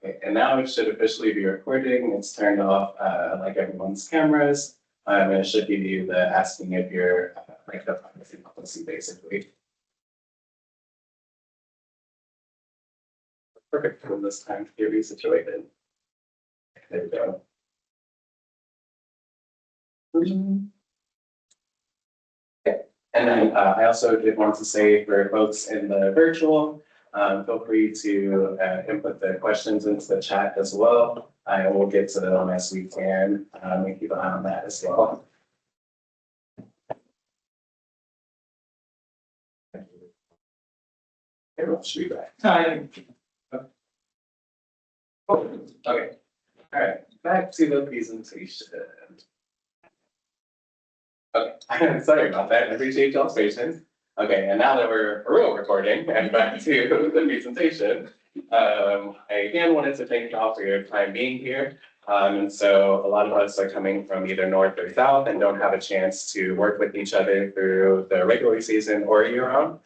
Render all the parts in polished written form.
Okay, and now it should officially be recording. It's turned off, like everyone's cameras. And it should give you the asking if you're, like the privacy policy, basically. Perfect for this time to be resituated. There we go. Okay. And then I also did want to say for folks in the virtual, feel free to input the questions into the chat as well. And we'll get to them as we can and keep an eye on that as well. Everyone should be back. Hi. Oh, okay. All right, back to the presentation. Okay, sorry about that. I appreciate y'all's patience. Okay, and now that we're for real recording and back to the presentation, I again wanted to thank y'all for your time being here. And so a lot of us are coming from either north or south and don't have a chance to work with each other through the regular season or year round.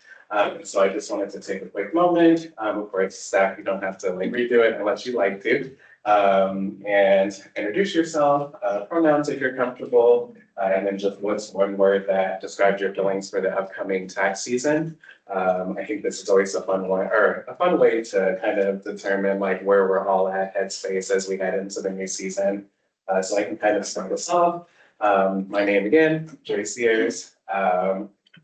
So I just wanted to take a quick moment before it's staff, you don't have to like redo it unless you like to. And introduce yourself, pronouns if you're comfortable, and then just what's one word that describes your feelings for the upcoming tax season. I think this is always a fun one, or a fun way to kind of determine like where we're all at headspace as we head into the new season. So I can kind of start us off. My name again, Jerry Sears.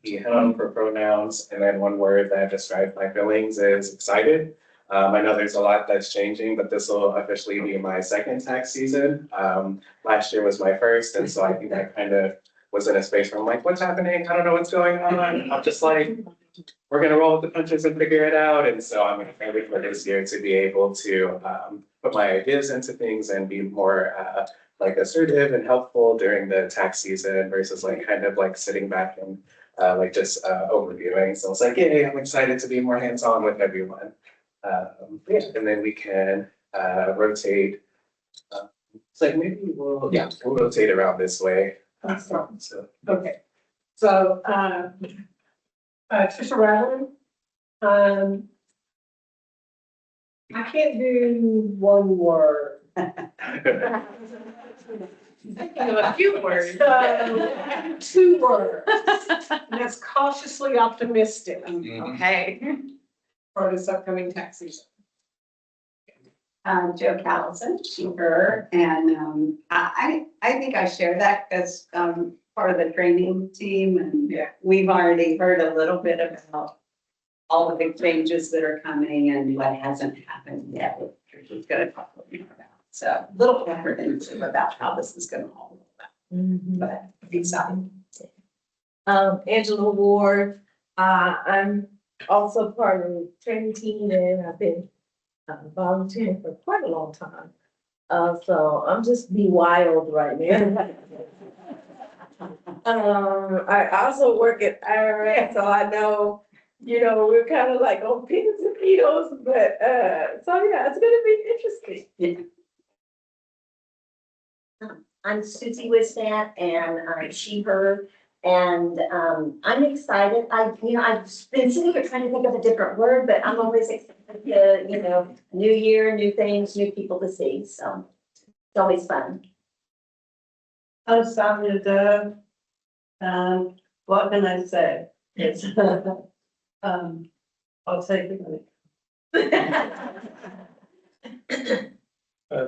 Him for pronouns, and then one word that describes my feelings is excited. I know there's a lot that's changing, but this will officially be my second tax season. Last year was my first, and so I think I kind of was in a space where I'm like, what's happening? I don't know what's going on. I'm just like, we're gonna roll with the punches and figure it out. And so I'm excited for this year to be able to put my ideas into things and be more like assertive and helpful during the tax season versus like kind of like sitting back and like just overviewing. So it's like, yay, I'm excited to be more hands-on with everyone. Yeah, and then we can rotate. It's like maybe we'll rotate around this way. So Okay, so Trisha Rattlin, I can't do one word. Thinking of a few words. So 2 words. And that's cautiously optimistic Okay. for this upcoming tax season. Joe Callison, she, her, and I think I share that as part of the training team, and Yeah. we've already heard a little bit about all the big changes that are coming and what hasn't happened yet, which Tricia's gonna talk a little more about. So a little apprehensive about how this is gonna all roll out, but excited. Angela Ward, I'm also part of the training team and I've been volunteering for quite a long time. So I'm just be wild right now. I also work at IRS, so I know, you know, we're kind of like on pins and needles, but so yeah, it's gonna be interesting. I'm Susie Wisnat and I'm she, her, and I'm excited. I've been sitting here trying to think of a different word, but I'm always excited to, new year, new things, new people to see. So it's always fun. I'm Sonia Dove. What can I say? It's, I'll take it.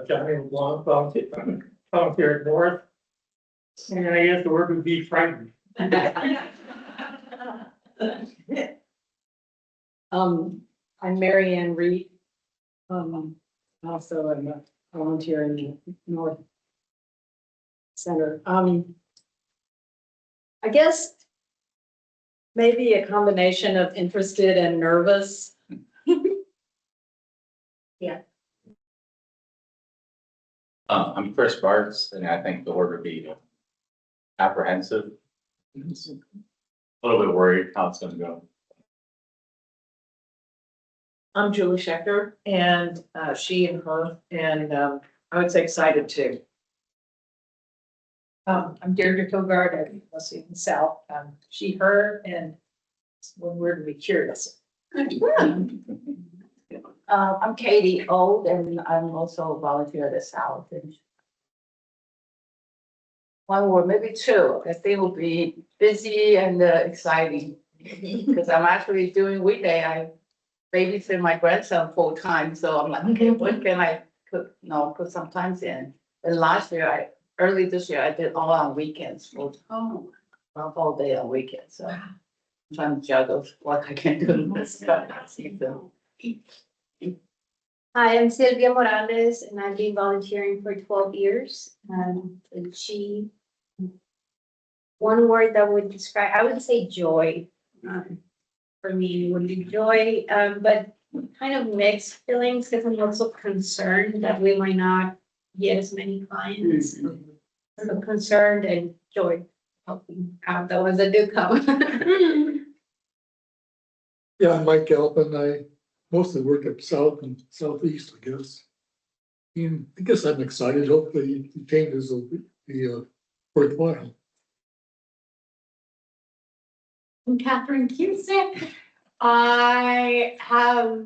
Johnny LeBlanc, volunteer at North. And I guess the word would be frightened. I'm Mary Ann Reed. Also I'm a volunteer in the North Center. I guess maybe a combination of interested and nervous. I'm Chris Bartz, and I think the word would be apprehensive. A little bit worried how it's gonna go. I'm Julie Schechter and she and her, and I would say excited too. I'm Deirdre Togard, and let's see, in South, she, her, and one word to be curious. I'm Katie Old, and I'm also a volunteer at the South. And one word, maybe two. I think will be busy and exciting because I'm actually doing weekday. I babysit my grandson full time, so I'm like, okay, when can I put some times in? And early this year, I did all on weekends, all day on weekends. So I'm trying to juggle what I can do in this season. Hi, I'm Sylvia Morales, and I've been volunteering for 12 years. One word that would describe, I would say joy. For me would be joy, but kind of mixed feelings because I'm also concerned that we might not get as many clients. So concerned and joy, helping out the ones that do come. Yeah, I'm Mike Galpin. I mostly work up south and southeast, I guess. And I guess I'm excited. Hopefully the changes will be worthwhile. I'm Catherine Cusick. I have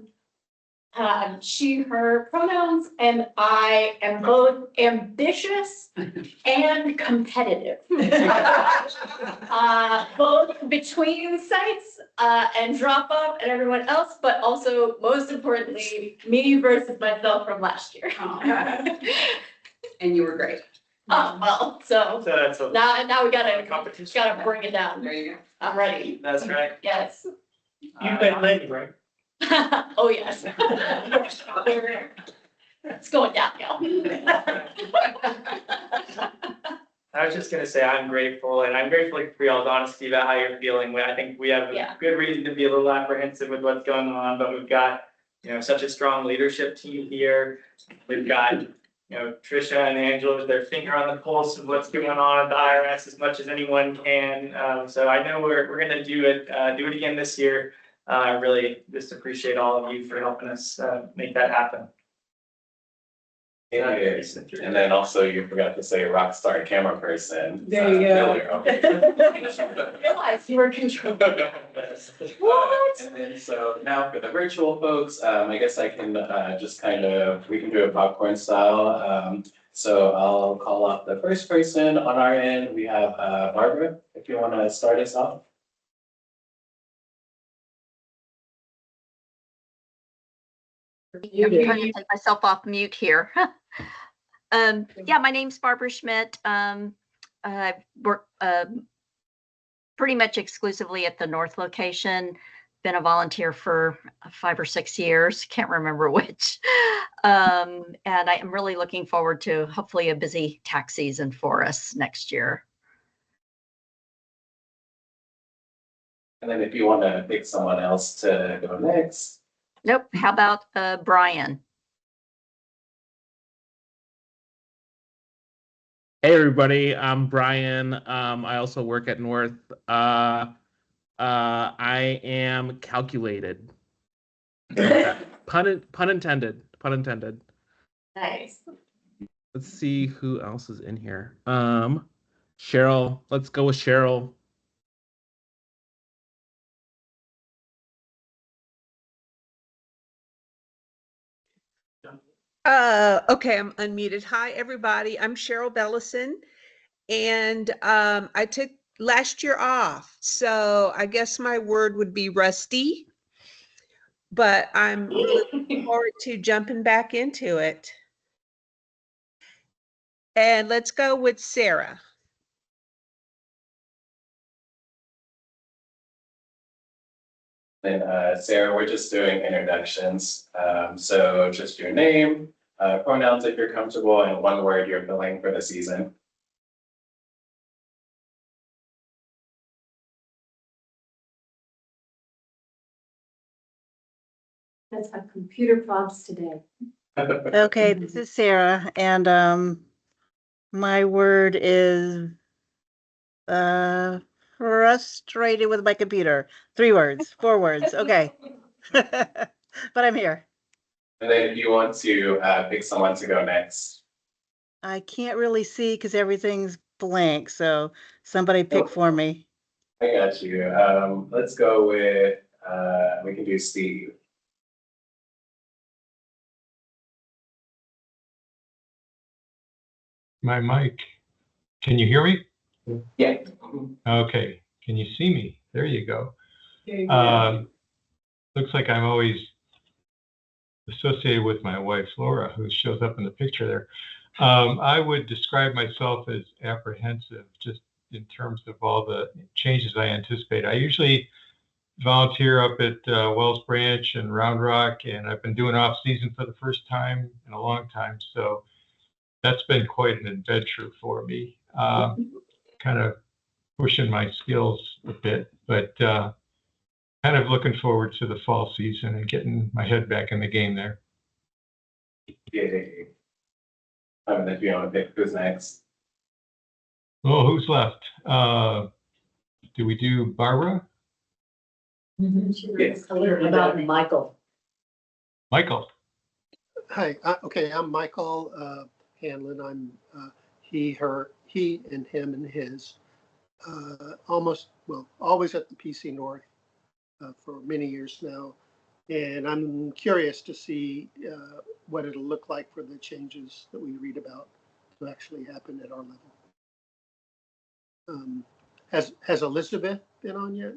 she, her pronouns, and I am both ambitious and competitive. Both between sites and drop off and everyone else, but also most importantly, me versus myself from last year. And you were great. Oh, well, so That's a now we gotta competition. bring it down. There you go. I'm ready. That's right. Yes. You played Lady, right? Oh, yes. It's going downhill. I was just gonna say, I'm grateful, and I'm grateful for y'all's honesty about how you're feeling. I think we have Yeah. good reason to be a little apprehensive with what's going on, but we've got, such a strong leadership team here. We've got, Tricia and Angela with their finger on the pulse of what's going on at the IRS as much as anyone can. So I know we're gonna do it again this year. I really just appreciate all of you for helping us make that happen. And then also you forgot to say rock star camera person. There you go. Realize you were controlling. What? And then so now for the virtual folks, I guess I can we can do a popcorn style. So I'll call up the first person on our end. We have Barbara, if you want to start us off. I'm trying to take myself off mute here. Yeah, my name's Barbara Schmidt. I work pretty much exclusively at the North location. Been a volunteer for 5 or 6 years, can't remember which. And I am really looking forward to hopefully a busy tax season for us next year. And then if you want to pick someone else to go next. Nope, how about Brian? Hey everybody, I'm Brian. I also work at North. I am calculated. Pun intended. Pun intended. Nice. Let's see who else is in here. Cheryl. Let's go with Cheryl. Okay, I'm unmuted. Hi, everybody. I'm Cheryl Bellison, and I took last year off, so I guess my word would be rusty, but I'm really looking forward to jumping back into it. And let's go with Sarah. Then Sarah, we're just doing introductions. So just your name, pronouns if you're comfortable, and one word you're filling for the season. Let's have computer prompts today. Okay, this is Sarah, and my word is frustrated with my computer. 3 words, 4 words, okay. But I'm here. And then if you want to pick someone to go next. I can't really see because everything's blank, so somebody pick for me. I got you. Let's go with, we can do Steve. my mic. Can you hear me? Yeah. Okay. Can you see me? There you go. Looks like I'm always associated with my wife, Laura, who shows up in the picture there. I would describe myself as apprehensive, just in terms of all the changes I anticipate. I usually volunteer up at Wells Branch and Round Rock, and I've been doing off season for the first time in a long time. So that's been quite an adventure for me, kind of pushing my skills a bit, but kind of looking forward to the fall season and getting my head back in the game there. Yay. I'm gonna be on a pick. Who's next? Oh, who's left? Do we do Barbara? Yes. About Michael. Michael. Hi, okay, I'm Michael Hanlon. I'm he and him and his. Always at the PC North for many years now. And I'm curious to see what it'll look like for the changes that we read about to actually happen at our level. Has Elizabeth been on yet?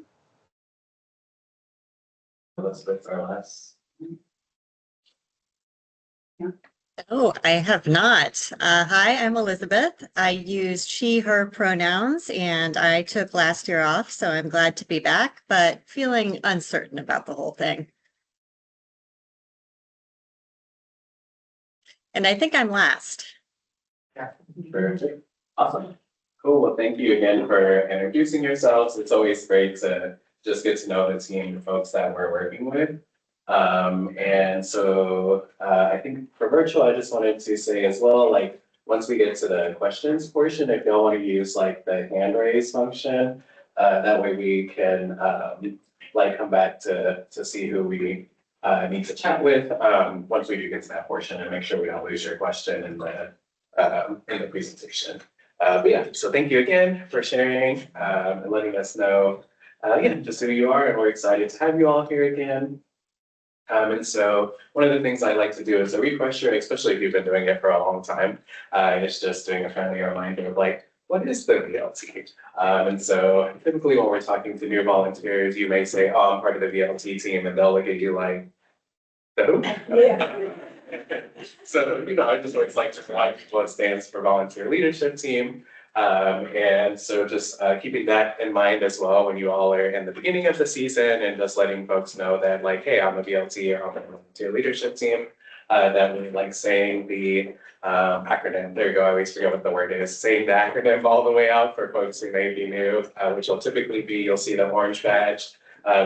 Elizabeth, our last. Oh, I have not. Hi, I'm Elizabeth. I use she, her pronouns, and I took last year off, so I'm glad to be back, but feeling uncertain about the whole thing. And I think I'm last. Yeah, perfect. Awesome. Cool. Well, thank you again for introducing yourselves. It's always great to just get to know the team, the folks that we're working with. And so I think for virtual, I just wanted to say as well, like, once we get to the questions portion, if y'all want to use like the hand raise function, that way we can like come back to see who we need to chat with once we do get to that portion, and make sure we don't lose your question in the presentation. But yeah, so thank you again for sharing and letting us know just who you are, and we're excited to have you all here again. And so one of the things I like to do is a refresher, especially if you've been doing it for a long time, is just doing a friendly reminder of like, what is the VLT? And so typically when we're talking to new volunteers, you may say, oh, I'm part of the VLT team, and they'll look at you like, who? Yeah. So, I just always like to remind people it stands for Volunteer Leadership Team. And so just keeping that in mind as well when you all are in the beginning of the season, and just letting folks know that like, hey, I'm a VLT, or I'm a Volunteer Leadership Team, that we like saying the acronym. There you go, I always forget what the word is. Saying the acronym all the way out for folks who may be new, which will typically be, you'll see the orange badge,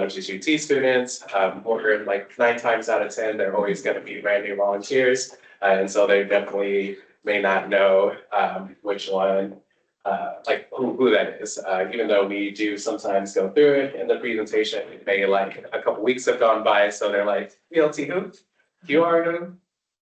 which is UT students. Or like 9 times out of 10, they're always going to be brand new volunteers. And so they definitely may not know which one, like who that is. Even though we do sometimes go through it in the presentation, it may like a couple weeks have gone by, so they're like, VLT who? QR who?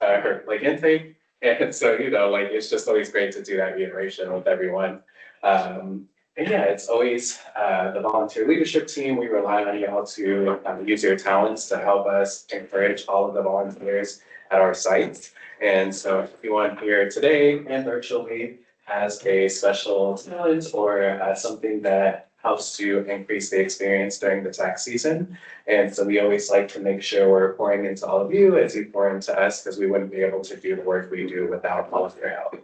Or like intake. And so, like it's just always great to do that reiteration with everyone. And yeah, it's always the volunteer leadership team. We rely on y'all to use your talents to help us encourage all of the volunteers at our sites. And so if anyone here today and virtually has a special talent or something that helps to increase the experience during the tax season. And so we always like to make sure we're pouring into all of you as you pour into us, because we wouldn't be able to do the work we do without all of your help.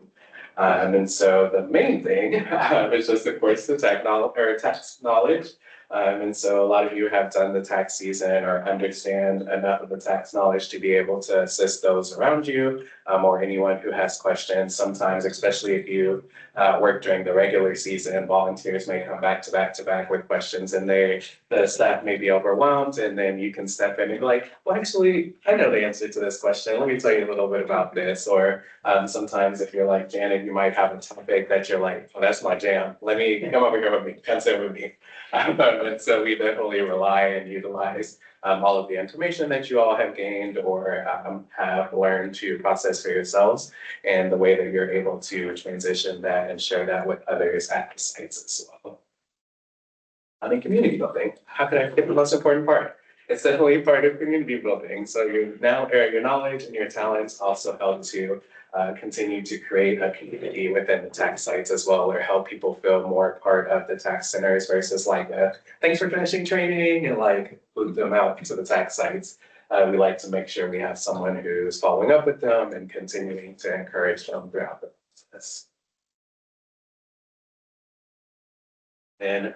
And so the main thing is just, of course, the tax knowledge. And so a lot of you have done the tax season or understand enough of the tax knowledge to be able to assist those around you, or anyone who has questions. Sometimes, especially if you work during the regular season, volunteers may come back to back with questions, and the staff may be overwhelmed, and then you can step in and be like, well, actually, I know the answer to this question. Let me tell you a little bit about this. Or sometimes if you're like Janet, you might have a topic that you're like, oh, that's my jam. Let me come over here with me, come sit with me. And so we definitely rely and utilize all of the information that you all have gained or have learned to process for yourselves, and the way that you're able to transition that and share that with others at the sites as well. On the community building, how can I get the most important part? It's definitely part of community building. So your knowledge and your talents also help to continue to create a community within the tax sites as well, or help people feel more part of the tax centers versus like thanks for finishing training and like boot them out to the tax sites. We like to make sure we have someone who's following up with them and continuing to encourage them throughout the process. And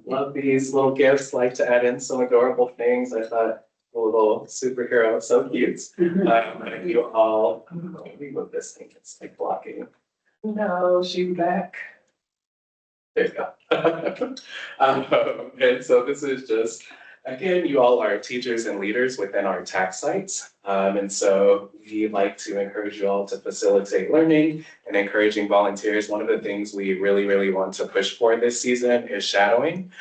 love these little gifts, like to add in some adorable things. I thought the little superhero, so cute. You all, let me move this thing, it's like blocking. No, she's back. There you go. And so this is just, again, you all are teachers and leaders within our tax sites. And so we like to encourage you all to facilitate learning and encouraging volunteers. One of the things we really want to push for this season is shadowing.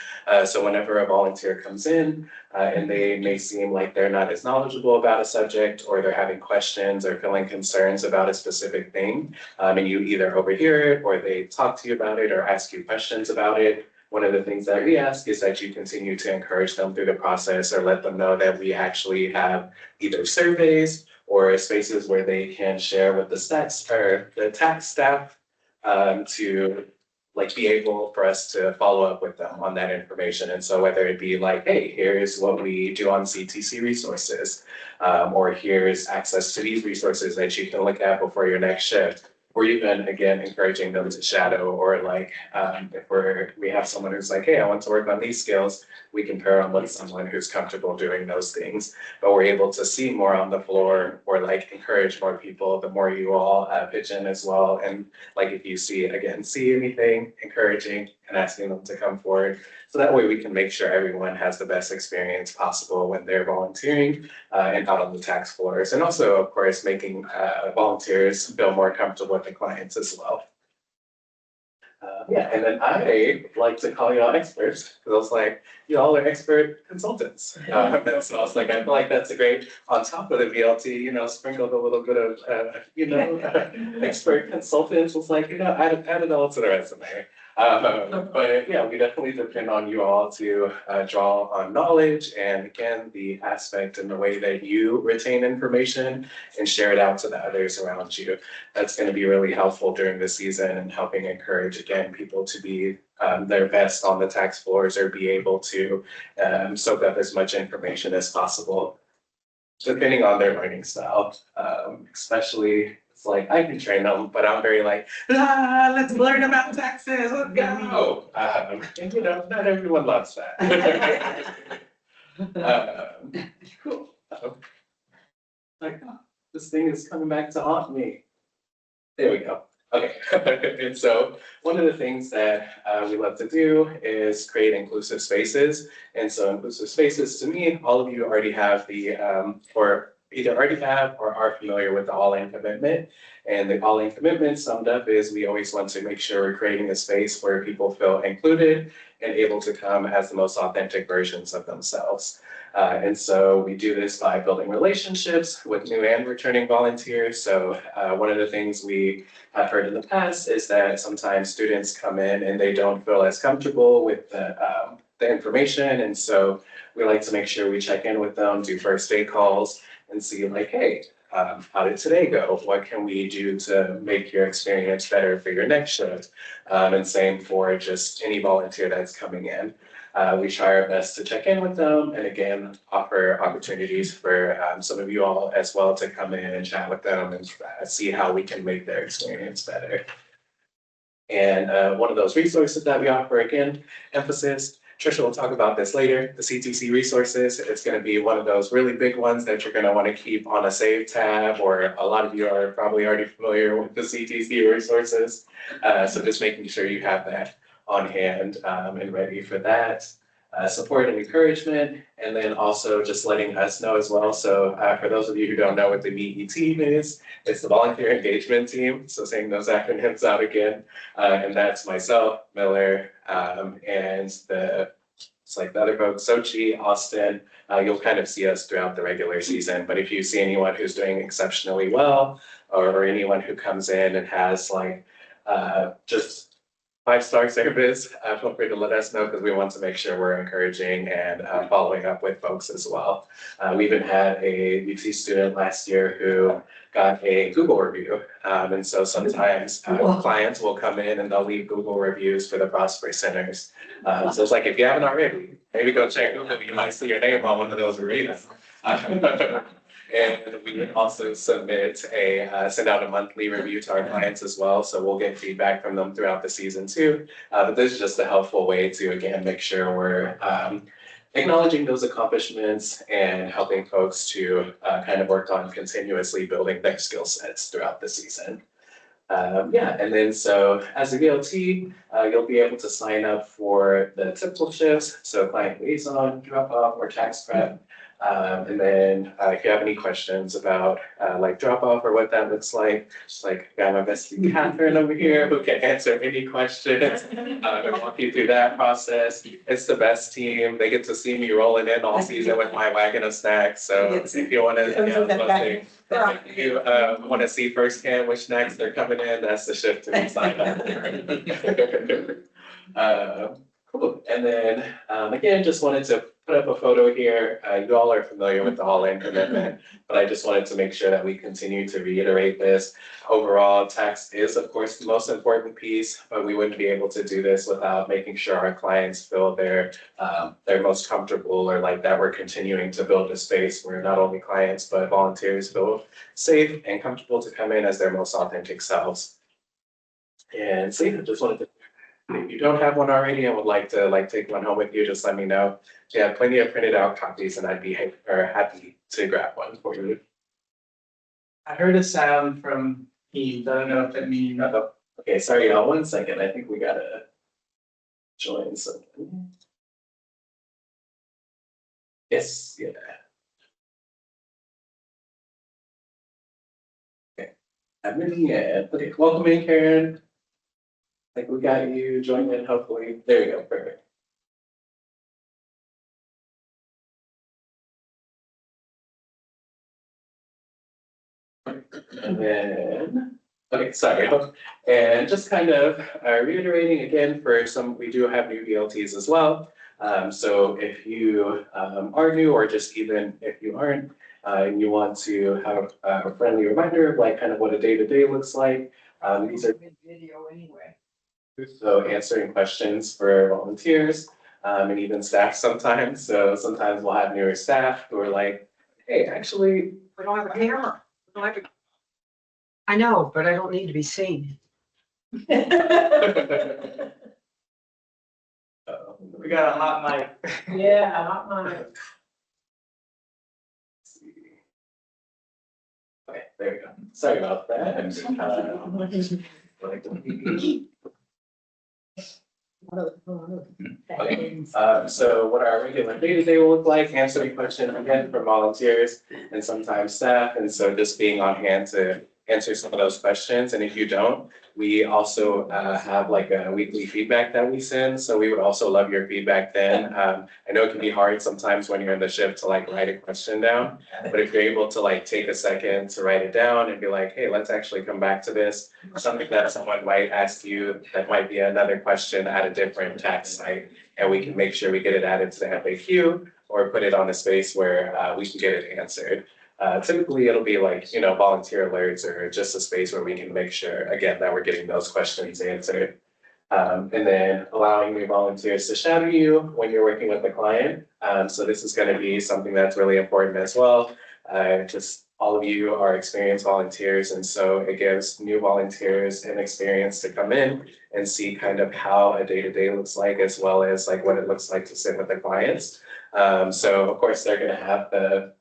So whenever a volunteer comes in and they may seem like they're not as knowledgeable about a subject, or they're having questions or feeling concerns about a specific thing, and you either overhear it or they talk to you about it or ask you questions about it, one of the things that we ask is that you continue to encourage them through the process, or let them know that we actually have either surveys or spaces where they can share with the stats or the tax staff to like be able for us to follow up with them on that information. And so whether it be like, hey, here's what we do on CTC resources, or here's access to these resources that you can look at before your next shift. Or even, again, encouraging them to shadow, or like if we have someone who's like, hey, I want to work on these skills, we can pair them with someone who's comfortable doing those things. But we're able to see more on the floor, or like encourage more people, the more you all pitch in as well. And like if you see anything encouraging and asking them to come forward. So that way we can make sure everyone has the best experience possible when they're volunteering and out on the tax floors. And also, of course, making volunteers feel more comfortable with the clients as well. Yeah, and then I like to call y'all experts, because I was like, y'all are expert consultants. And so I was like, I feel like that's a great, on top of the VLT, sprinkled a little bit of, expert consultants. Was like, add it all to the resume. But yeah, we definitely depend on you all to draw on knowledge, and again, the aspect and the way that you retain information and share it out to the others around you. That's going to be really helpful during the season, and helping encourage, again, people to be their best on the tax floors, or be able to soak up as much information as possible, depending on their learning style, especially. It's like, I can train them, but I'm very like, let's learn about taxes, let's go. And not everyone loves that. Cool. Like, this thing is coming back to haunt me. There we go. Okay. And so one of the things that we love to do is create inclusive spaces. And so inclusive spaces, to me, all of you already have or either already have or are familiar with the all-in commitment. And the all-in commitment summed up is we always want to make sure we're creating a space where people feel included and able to come as the most authentic versions of themselves. And so we do this by building relationships with new and returning volunteers. So one of the things we have heard in the past is that sometimes students come in and they don't feel as comfortable with the information. And so we like to make sure we check in with them, do first day calls, and see like, hey, how did today go? What can we do to make your experience better for your next shift? And same for just any volunteer that's coming in. We try our best to check in with them, and again, offer opportunities for some of you all as well to come in and chat with them and see how we can make their experience better. And one of those resources that we offer, again, emphasis, Trisha will talk about this later, the CTC resources. It's going to be one of those really big ones that you're going to want to keep on a save tab, or a lot of you are probably already familiar with the CTC resources. So just making sure you have that on hand and ready for that. Support and encouragement, and then also just letting us know as well. So for those of you who don't know what the VE team is, it's the Volunteer Engagement Team. So saying those acronyms out again, and that's myself, Miller, and it's like the other folks, Sochi, Austin. You'll kind of see us throughout the regular season, but if you see anyone who's doing exceptionally well, or anyone who comes in and has like just 5-star service, feel free to let us know because we want to make sure we're encouraging and following up with folks as well. We even had a UC student last year who got a Google review. And so sometimes clients will come in and they'll leave Google reviews for the Prosper Centers. So it's like, if you haven't already, maybe go check Google, you might see your name on one of those reviews. And we also send out a monthly review to our clients as well. So we'll get feedback from them throughout the season too. But this is just a helpful way to, again, make sure we're acknowledging those accomplishments and helping folks to kind of work on continuously building their skill sets throughout the season. And then so as a VLT, you'll be able to sign up for the typical shifts, so client liaison, drop off, or tax prep. And then if you have any questions about like drop off or what that looks like, just like got my bestie Catherine over here who can answer any questions and walk you through that process. It's the best team. They get to see me rolling in all season with my wagon of snacks. So if you want to, if you want to see firsthand which snacks they're coming in, that's the shift to be signed up for. Cool. And then again, just wanted to put up a photo here. You all are familiar with the all-in commitment, but I just wanted to make sure that we continue to reiterate this. Overall, tax is, of course, the most important piece, but we wouldn't be able to do this without making sure our clients feel they're most comfortable, or like that we're continuing to build a space where not only clients, but volunteers feel safe and comfortable to come in as their most authentic selves. And so yeah, just wanted to, if you don't have one already and would like to take one home with you, just let me know. We have plenty of printed out copies and I'd be happy to grab one for you. I heard a sound from Teams. I don't know if it means. Okay, sorry, y'all, 1 second. I think we gotta join something. Yes, yeah. Okay, okay, welcome in, Karen. I think we got you joined in, hopefully. There you go, perfect. And then, okay, sorry. And just kind of reiterating again, for some, we do have new VLTs as well. So if you are new, or just even if you aren't, and you want to have a friendly reminder of like kind of what a day-to-day looks like, these are Video anyway. so answering questions for volunteers, and even staff sometimes. So sometimes we'll have newer staff who are like, hey, actually, We don't have a camera. We don't have a- I know, but I don't need to be seen. We got a hot mic. Yeah, not mine. Okay, there we go. Sorry about that. Okay, so what our regular day-to-day will look like, answering questions again from volunteers and sometimes staff, and so just being on hand to answer some of those questions. And if you don't, we also have like a weekly feedback that we send, so we would also love your feedback then. I know it can be hard sometimes when you're in the shift to like write a question down, but if you're able to like take a second to write it down and be like, hey, let's actually come back to this, something that someone might ask you that might be another question at a different tax site, and we can make sure we get it added to the FAQ or put it on a space where we can get it answered. Typically, it'll be like, you know, volunteer alerts or just a space where we can make sure, again, that we're getting those questions answered. And then allowing your volunteers to shadow you when you're working with the client. So this is going to be something that's really important as well. Just all of you are experienced volunteers, and so it gives new volunteers an experience to come in and see kind of how a day-to-day looks like, as well as like what it looks like to sit with the clients. So of course, they're going to have the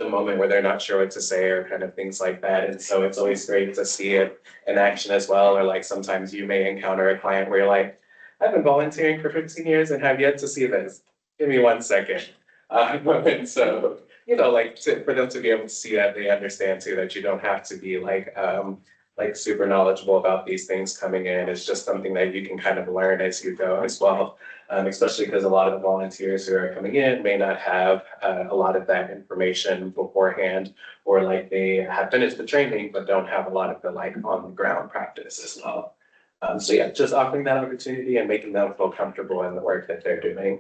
moment where they're not sure what to say or kind of things like that. And so it's always great to see it in action as well. Or like sometimes you may encounter a client where you're like, I've been volunteering for 15 years and have yet to see this. Give me 1 second. And so, you know, like for them to be able to see that, they understand too that you don't have to be like super knowledgeable about these things coming in. It's just something that you can kind of learn as you go as well. Especially because a lot of the volunteers who are coming in may not have a lot of that information beforehand, or like they have finished the training but don't have a lot of the like on the ground practice as well. So yeah, just offering that opportunity and making them feel comfortable in the work that they're doing.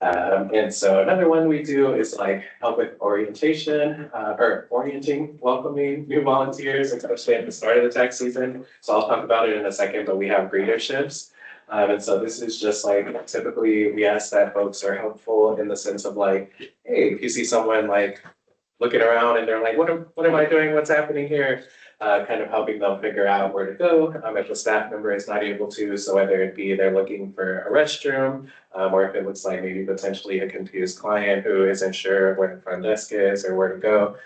And so another one we do is like help with orientation, or orienting, welcoming new volunteers, especially at the start of the tax season. So I'll talk about it in a second, but we have greeterships. And so this is just like, typically we ask that folks are helpful in the sense of like, hey, if you see someone like looking around and they're like, what am I doing? What's happening here? Kind of helping them figure out where to go, if a staff member is not able to. So whether it be they're looking for a restroom, or if it looks like maybe potentially a confused client who isn't sure where the front desk is or where to go,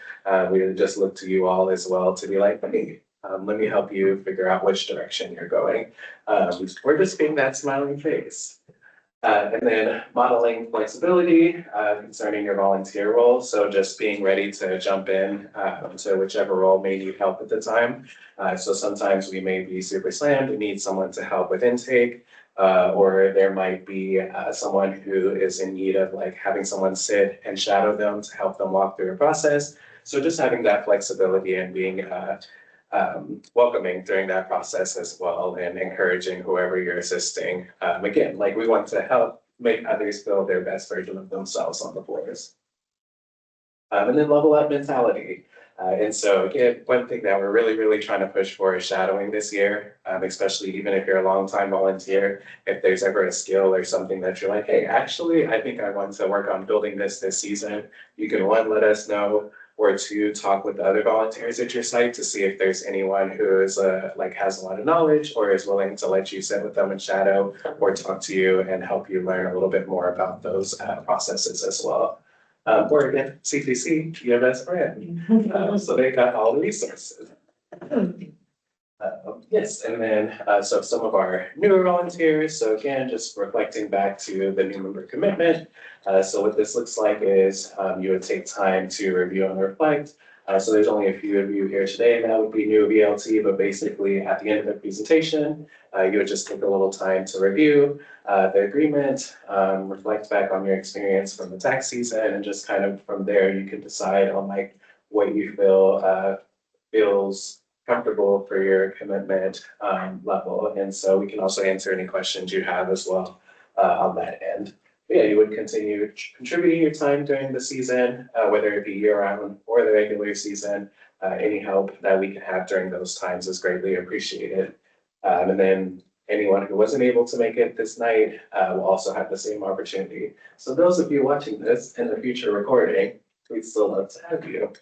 we just look to you all as well to be like, hey, let me help you figure out which direction you're going. We're just being that smiling face. And then modeling flexibility concerning your volunteer role. So just being ready to jump in to whichever role may need help at the time. So sometimes we may be super slammed and need someone to help with intake, or there might be someone who is in need of like having someone sit and shadow them to help them walk through a process. So just having that flexibility and being welcoming during that process as well, and encouraging whoever you're assisting. Again, like we want to help make others feel their best version of themselves on the floors. And then level up mentality. And so again, one thing that we're really trying to push for is shadowing this year, especially even if you're a longtime volunteer, if there's ever a skill or something that you're like, hey, actually, I think I want to work on building this season, you can one, let us know, or two, talk with the other volunteers at your site to see if there's anyone who is like has a lot of knowledge or is willing to let you sit with them and shadow or talk to you and help you learn a little bit more about those processes as well. Or again, CTC, your best friend. So they got all the resources. Yes, and then so some of our newer volunteers. So again, just reflecting back to the new member commitment. So what this looks like is you would take time to review and reflect. So there's only a few of you here today that would be new VLT, but basically at the end of the presentation, you would just take a little time to review the agreement, reflect back on your experience from the tax season, and just kind of from there, you can decide on like what you feel feels comfortable for your commitment level. And so we can also answer any questions you have as well on that end. But yeah, you would continue contributing your time during the season, whether it be year-round or the regular season. Any help that we can have during those times is greatly appreciated. And then anyone who wasn't able to make it this night will also have the same opportunity. So those of you watching this in the future recording, we'd still love to have you.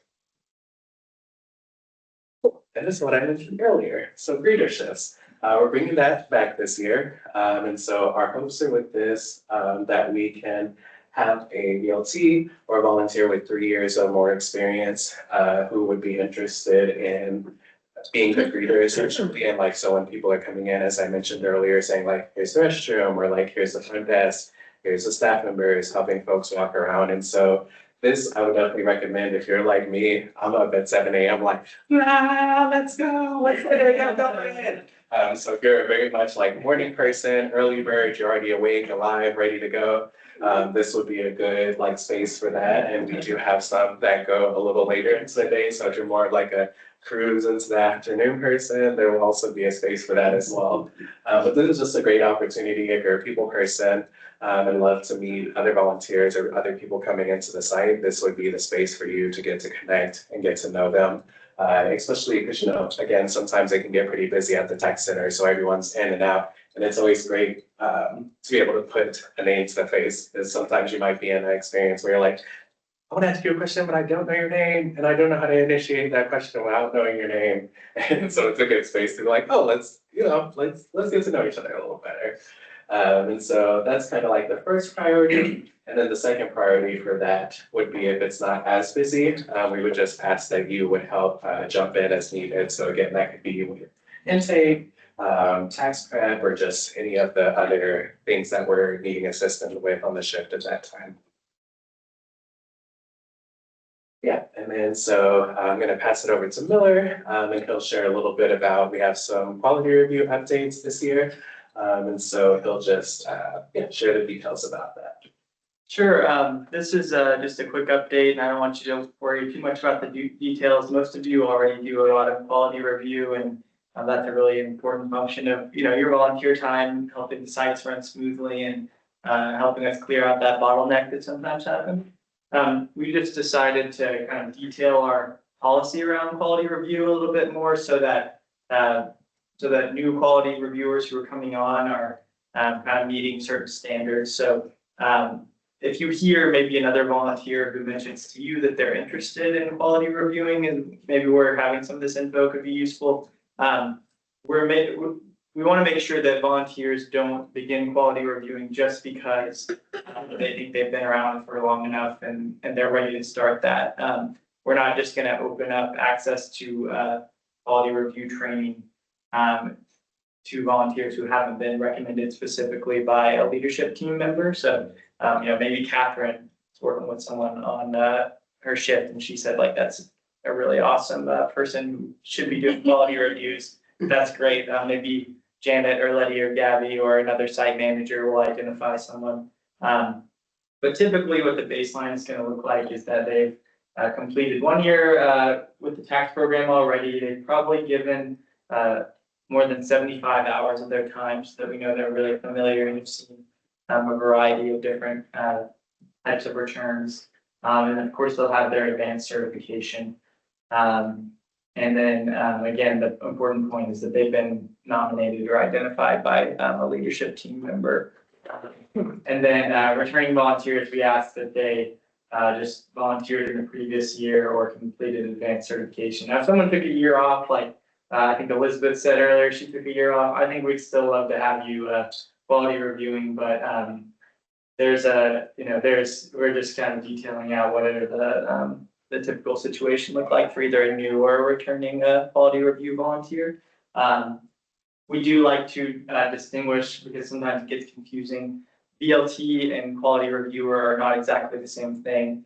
And this is what I mentioned earlier. So greeterships, we're bringing that back this year. And so our hopes are with this, that we can have a VLT or a volunteer with 3 years or more experience who would be interested in being good greeters, and like, so when people are coming in, as I mentioned earlier, saying like, here's the restroom, or like, here's the front desk, here's the staff members, helping folks walk around. And so this, I would definitely recommend if you're like me, I'm up at 7 a.m. like, let's go, let's get it going. So if you're very much like morning person, early bird, you're already awake, alive, ready to go. This would be a good like space for that. And we do have some that go a little later into the day. So if you're more like a cruise into the afternoon person, there will also be a space for that as well. But this is just a great opportunity if you're a people person and love to meet other volunteers or other people coming into the site. This would be the space for you to get to connect and get to know them. Especially because, you know, again, sometimes they can get pretty busy at the tech center, so everyone's in and out. And it's always great to be able to put a name to the face, because sometimes you might be in an experience where you're like, I want to ask you a question, but I don't know your name, and I don't know how to initiate that question without knowing your name. And so it's a good space to be like, oh, let's get to know each other a little better. And so that's kind of like the first priority. And then the second priority for that would be if it's not as busy, we would just ask that you would help jump in as needed. So again, that could be with intake, tax prep, or just any of the other things that we're needing assistance with on the shift at that time. Yeah, and then so I'm going to pass it over to Miller, and he'll share a little bit about, we have some quality review updates this year. And so he'll just share the details about that. Sure. This is just a quick update, and I don't want you to worry too much about the details. Most of you already do a lot of quality review and That's a really important function of, your volunteer time, helping the sites run smoothly and helping us clear out that bottleneck that sometimes happens. We just decided to kind of detail our policy around quality review a little bit more so that new quality reviewers who are coming on are kind of meeting certain standards. So if you hear maybe another volunteer who mentions to you that they're interested in quality reviewing and maybe we're having some of this info could be useful, we want to make sure that volunteers don't begin quality reviewing just because they think they've been around for long enough and they're ready to start that. We're not just going to open up access to quality review training to volunteers who haven't been recommended specifically by a leadership team member. So, maybe Catherine is working with someone on her shift and she said like, that's a really awesome person who should be doing quality reviews. That's great. Maybe Janet or Letty or Gabby or another site manager will identify someone. But typically what the baseline is going to look like is that they've completed 1 year with the tax program already. They've probably given more than 75 hours of their time so that we know they're really familiar and have seen a variety of different types of returns. And of course, they'll have their advanced certification. And then again, the important point is that they've been nominated or identified by a leadership team member. And then returning volunteers, we ask that they just volunteered in the previous year or completed advanced certification. Now, if someone took a year off, like I think Elizabeth said earlier, she took a year off. I think we'd still love to have you quality reviewing, but we're just kind of detailing out what are the typical situation look like for either a new or a returning quality review volunteer. We do like to distinguish because sometimes it gets confusing. VLT and quality reviewer are not exactly the same thing.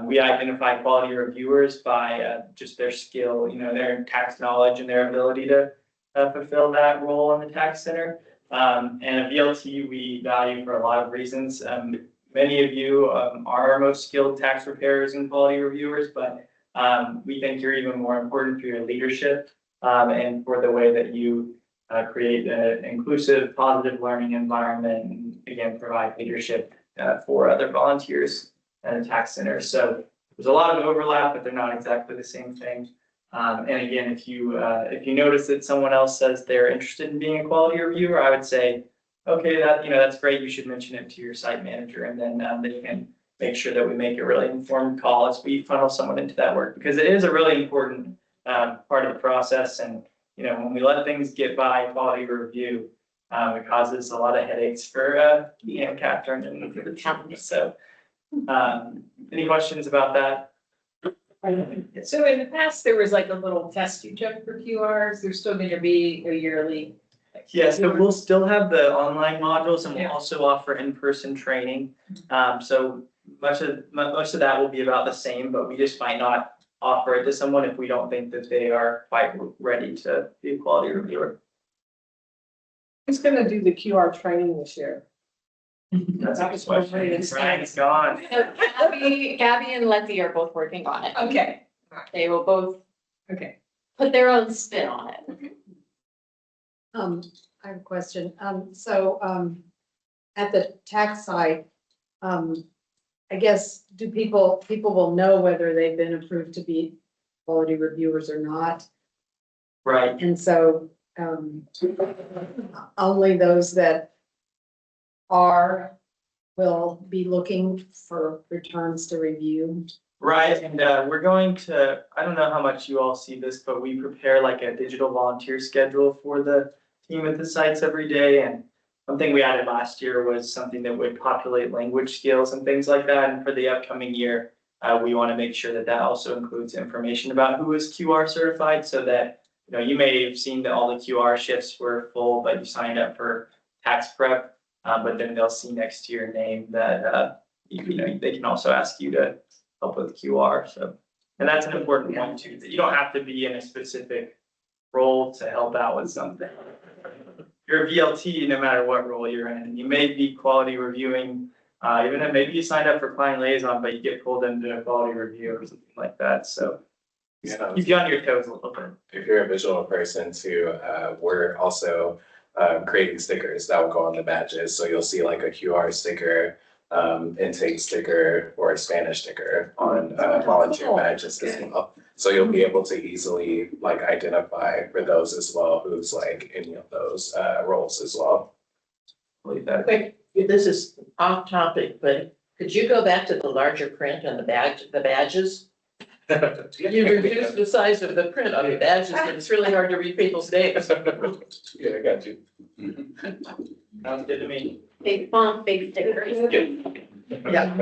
We identify quality reviewers by just their skill, their tax knowledge and their ability to fulfill that role in the tax center. And a VLT we value for a lot of reasons. Many of you are our most skilled tax preparers and quality reviewers, but we think you're even more important for your leadership and for the way that you create an inclusive, positive learning environment and again, provide leadership for other volunteers at the tax center. So there's a lot of overlap, but they're not exactly the same thing. And again, if you notice that someone else says they're interested in being a quality reviewer, I would say, okay, that's great. You should mention it to your site manager, and then they can make sure that we make a really informed call as we funnel someone into that work, because it is a really important part of the process. And when we let things get by quality review, it causes a lot of headaches for Catherine and for the team. So, any questions about that? So in the past, there was like a little test you took for QRs. There's still going to be a yearly. Yes, so we'll still have the online modules and we'll also offer in-person training. So much of that will be about the same, but we just might not offer it to someone if we don't think that they are quite ready to be a quality reviewer. Who's gonna do the QR training this year? That's a good question. Brian's gone. So Gabby and Letty are both working on it. Okay. They will both Okay. put their own spin on it. I have a question. At the tax site, I guess, people will know whether they've been approved to be quality reviewers or not. Right. And so, only those that will be looking for returns to review. Right, and we're going to, I don't know how much you all see this, but we prepare like a digital volunteer schedule for the team at the sites every day. And one thing we added last year was something that would populate language skills and things like that. And for the upcoming year, we want to make sure that that also includes information about who is QR certified, so that you may have seen that all the QR shifts were full, but you signed up for tax prep. But then they'll see next to your name that they can also ask you to help with QR. So, and that's an important one too, that you don't have to be in a specific role to help out with something. You're a VLT no matter what role you're in. You may be quality reviewing, even if maybe you signed up for client liaison, but you get pulled into a quality review or something like that. So Keep you on your toes a little bit. If you're a visual person too, we're also creating stickers that will go on the badges. So you'll see like a QR sticker, intake sticker, or a Spanish sticker on volunteer badges as well. So you'll be able to easily like identify for those as well who's like any of those roles as well. Wait, this is off topic, but could you go back to the larger print on the badges? You reduced the size of the print on the badges, and it's really hard to read people's names. Yeah, I got you. Sounds good to me. Big font, big stickers. Yeah.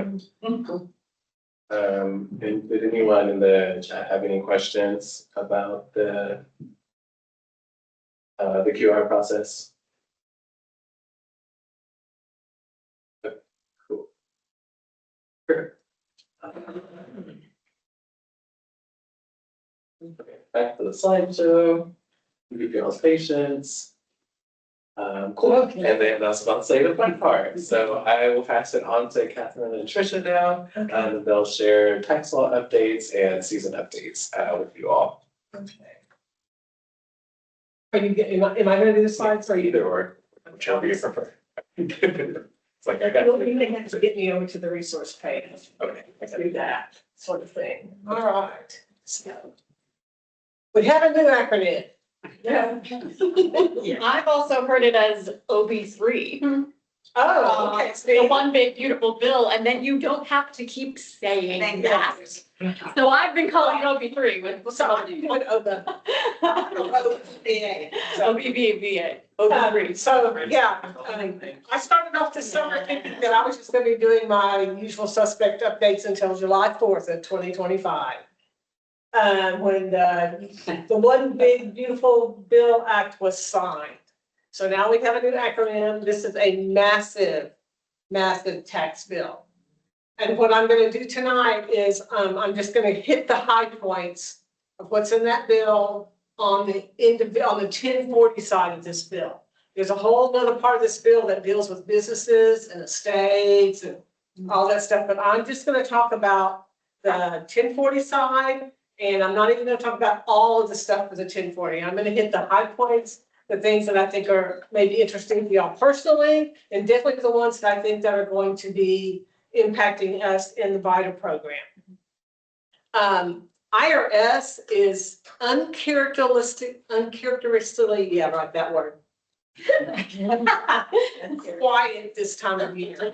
And did anyone in the chat have any questions about the QR process? Cool. Sure. Okay, back to the slideshow. Keep y'all's patience. Cool. And then I was about to say the fun part. So I will pass it on to Catherine and Tricia now. And they'll share tax law updates and season updates with you all. Okay. Are you, am I gonna do the slides or are you? Either or, whichever you prefer. It's like I got. You'll need to have to get me over to the resource page. Okay. Let's do that sort of thing. All right. So we have a new acronym. Yeah. I've also heard it as OB3. Oh, okay. The one big beautiful bill, and then you don't have to keep saying that. So I've been calling it OB3 with some of you. OBVA, OB3. So, yeah, I started off this summer thinking that I was just gonna be doing my usual suspect updates until July 4th of 2025. When the one big beautiful bill act was signed. So now we have a new acronym. This is a massive, massive tax bill. And what I'm gonna do tonight is I'm just gonna hit the high points of what's in that bill on the 1040 side of this bill. There's a whole other part of this bill that deals with businesses and estates and all that stuff, but I'm just gonna talk about the 1040 side, and I'm not even gonna talk about all of the stuff for the 1040. I'm gonna hit the high points, the things that I think are maybe interesting to y'all personally, and definitely the ones that I think that are going to be impacting us in the VITA program. IRS is uncharacteristically, yeah, right, that word. Quiet this time of year.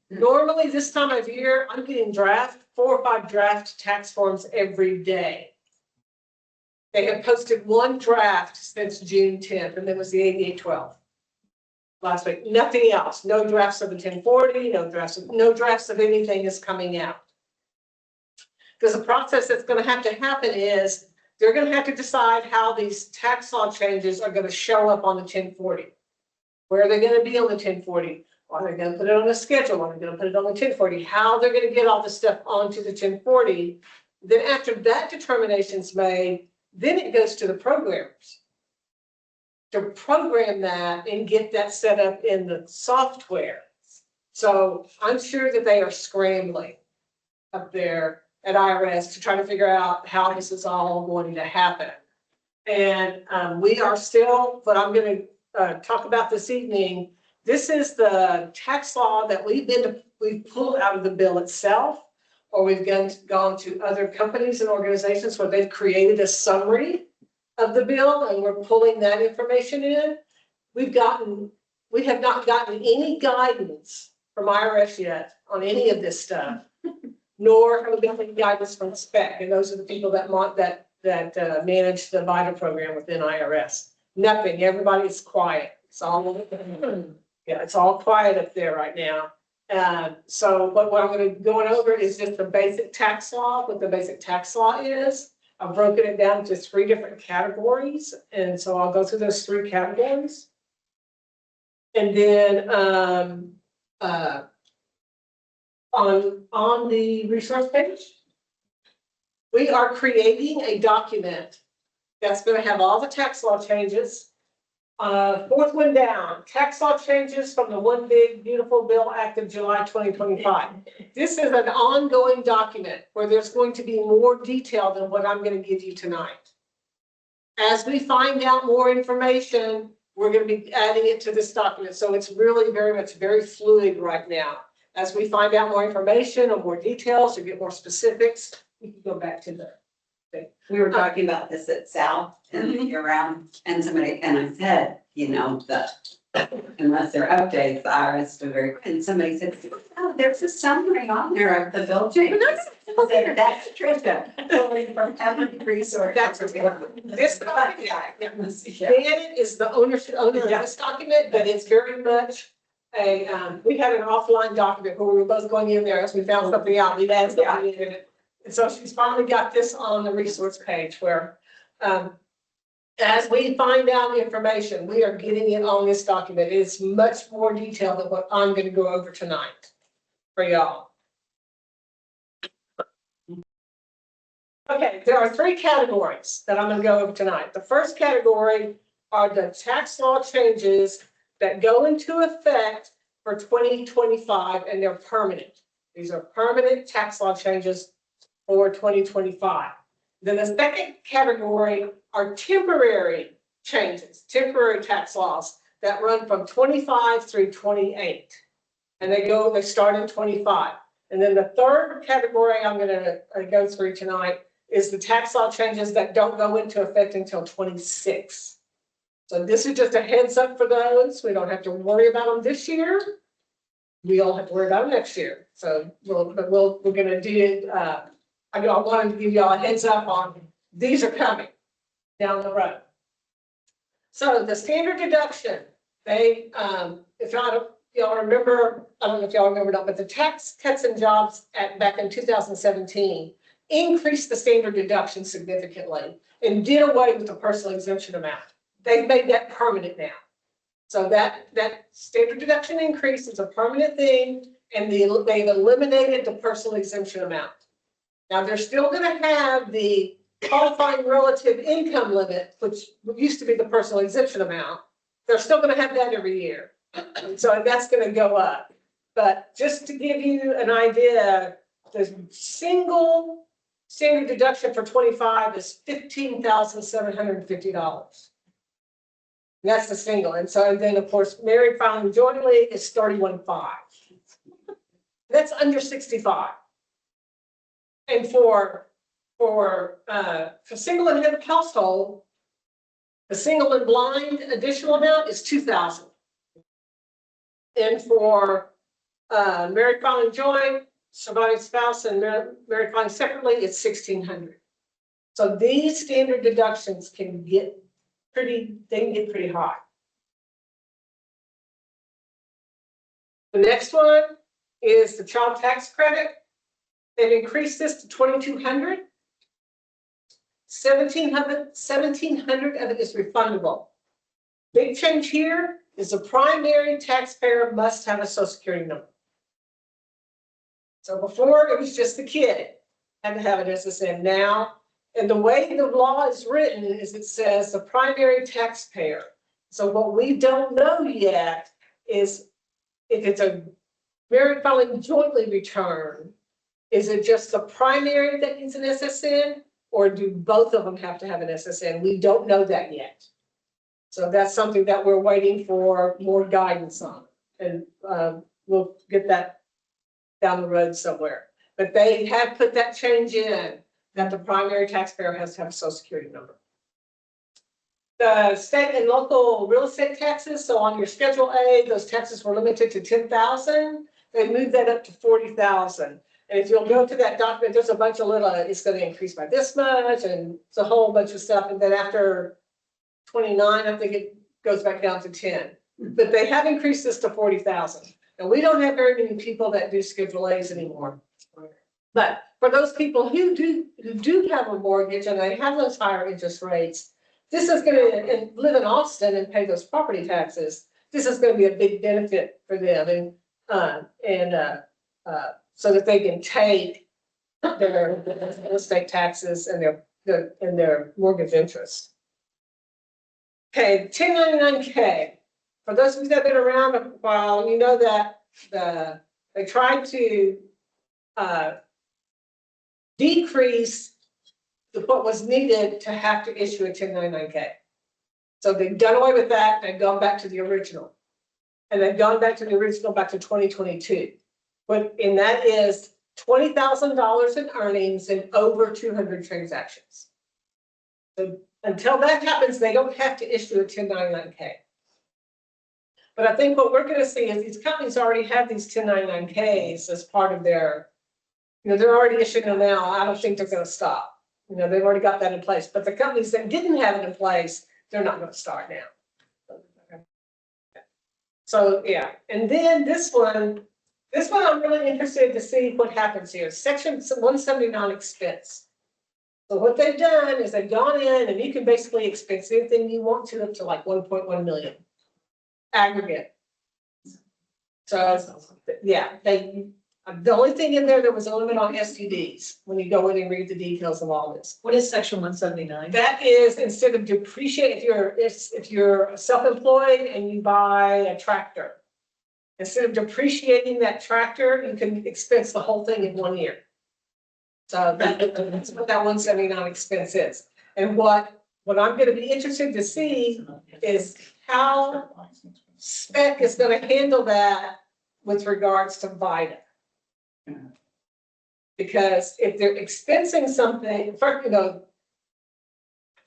Normally this time of year, I'm getting 4 or 5 draft tax forms every day. They have posted one draft since June 10th, and that was the 8812 last week. Nothing else. No drafts of the 1040, no drafts of anything is coming out. Because the process that's going to happen is they're going to have to decide how these tax law changes are going to show up on the 1040. Where are they going to be on the 1040? Are they going to put it on a schedule? Are they going to put it on the 1040? How they're going to get all this stuff onto the 1040. Then after that determination's made, then it goes to the programmers to program that and get that set up in the software. So I'm sure that they are scrambling up there at IRS to try to figure out how this is all going to happen. And we are still, what I'm going to talk about this evening, this is the tax law that we've pulled out of the bill itself, or we've gone to other companies and organizations where they've created a summary of the bill and we're pulling that information in. We have not gotten any guidance from IRS yet on any of this stuff, nor have we gotten any guidance from SPEC, and those are the people that manage the VITA program within IRS. Nothing. Everybody's quiet. It's all it's all quiet up there right now. So what I'm going to go over is just the basic tax law, what the basic tax law is. I've broken it down into 3 different categories. And so I'll go through those 3 categories. And then on the resource page, we are creating a document that's going to have all the tax law changes Fourth one down, tax law changes from the one big beautiful bill active July 2025. This is an ongoing document where there's going to be more detail than what I'm going to give you tonight. As we find out more information, we're going to be adding it to this document. So it's really very fluid right now. As we find out more information or more details or get more specifics, we can go back to the thing. We were talking about this at South and around, and I said, you know, unless there are updates, the IRS do very good. And somebody said, oh, there's a summary on there of the bill change. That's Trisha, pulling from every resource. This document, Dan is the owner of this document, but it's very much we had an offline document where we were both going in there as we found something out. We'd add something in it. And so she's finally got this on the resource page where, as we find out information, we are getting it on this document. It is much more detailed than what I'm going to go over tonight for y'all. Okay, there are three categories that I'm going to go over tonight. The first category are the tax law changes that go into effect for 2025, and they're permanent. These are permanent tax law changes for 2025. Then the second category are temporary changes, temporary tax laws that run from 25 through 28. And they start in 25. And then the third category I'm going to go through tonight is the tax law changes that don't go into effect until 26. So this is just a heads up for those. We don't have to worry about them this year. We all have to worry about them next year. So we're going to do, I wanted to give y'all a heads up on these are coming down the road. So the standard deduction, they, if y'all remember, I don't know if y'all remember or not, but the Tax Cuts and Jobs Act back in 2017 increased the standard deduction significantly and did away with the personal exemption amount. They've made that permanent now. So that standard deduction increase is a permanent thing, and they've eliminated the personal exemption amount. Now they're still going to have the qualifying relative income limit, which used to be the personal exemption amount. They're still going to have that every year. So that's going to go up. But just to give you an idea, the single standard deduction for 25 is $15,750. That's the single. And so then, of course, married filing jointly is $31,500. That's under 65. And for single and household, the single and blind additional amount is $2,000. And for married filing joint, surviving spouse, and married filing separately, it's $1,600. So these standard deductions can get pretty high. The next one is the child tax credit. They've increased this to $2,200. $1,700 of it is refundable. Big change here is the primary taxpayer must have a Social Security number. So before it was just the kid had to have an SSN. Now, and the way the law is written is it says the primary taxpayer. So what we don't know yet is if it's a married filing jointly return, is it just the primary that needs an SSN, or do both of them have to have an SSN? We don't know that yet. So that's something that we're waiting for more guidance on, and we'll get that down the road somewhere. But they have put that change in that the primary taxpayer has to have a Social Security number. The state and local real estate taxes, so on your Schedule A, those taxes were limited to $10,000. They moved that up to $40,000. And if you'll go to that document, there's a bunch of little, it's going to increase by this much, and it's a whole bunch of stuff. And then after 29, I think it goes back down to 10. But they have increased this to 40,000. And we don't have very many people that do Schedule A's anymore. But for those people who do have a mortgage and they have those higher interest rates, this is going to, and live in Austin and pay those property taxes, this is going to be a big benefit for them, and so that they can take their real estate taxes and their mortgage interest. Okay, 1099K. For those of you that have been around a while, you know that they tried to decrease what was needed to have to issue a 1099K. So they've done away with that, they've gone back to the original. And they've gone back to the original back to 2022. And that is $20,000 in earnings and over 200 transactions. So until that happens, they don't have to issue a 1099K. But I think what we're going to see is these companies already have these 1099Ks as part of their, they're already issuing them now. I don't think they're going to stop. They've already got that in place. But the companies that didn't have it in place, they're not going to start now. So, yeah. And then this one I'm really interested to see what happens here. Section 179 expense. So what they've done is they've gone in and you can basically expense anything you want to up to like 1.1 million aggregate. So yeah, the only thing in there that was a limit on STDs when you go in and read the details of all this. What is section 179? That is instead of depreciate, if you're self-employed and you buy a tractor, instead of depreciating that tractor, you can expense the whole thing in 1 year. So that's what that 179 expense is. And what I'm going to be interested to see is how spec is going to handle that with regards to VITA. Because if they're expensing something,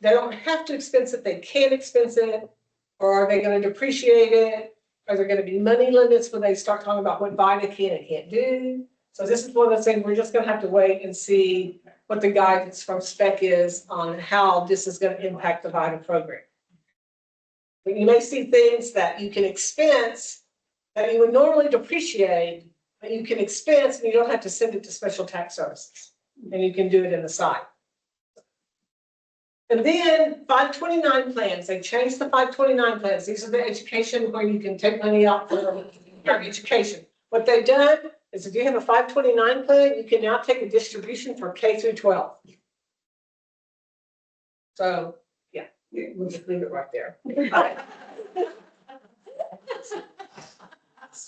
they don't have to expense it, they can expense it, or are they going to depreciate it? Are there going to be money limits when they start talking about what VITA can and can't do? So this is one of those things we're just going to have to wait and see what the guidance from spec is on how this is going to impact the VITA program. But you may see things that you can expense that you would normally depreciate, but you can expense and you don't have to send it to special tax services. And you can do it in the site. And then 529 plans, they changed the 529 plans. These are the education where you can take money out for your education. What they've done is if you have a 529 plan, you can now take a distribution for K through 12. So yeah, we'll just leave it right there.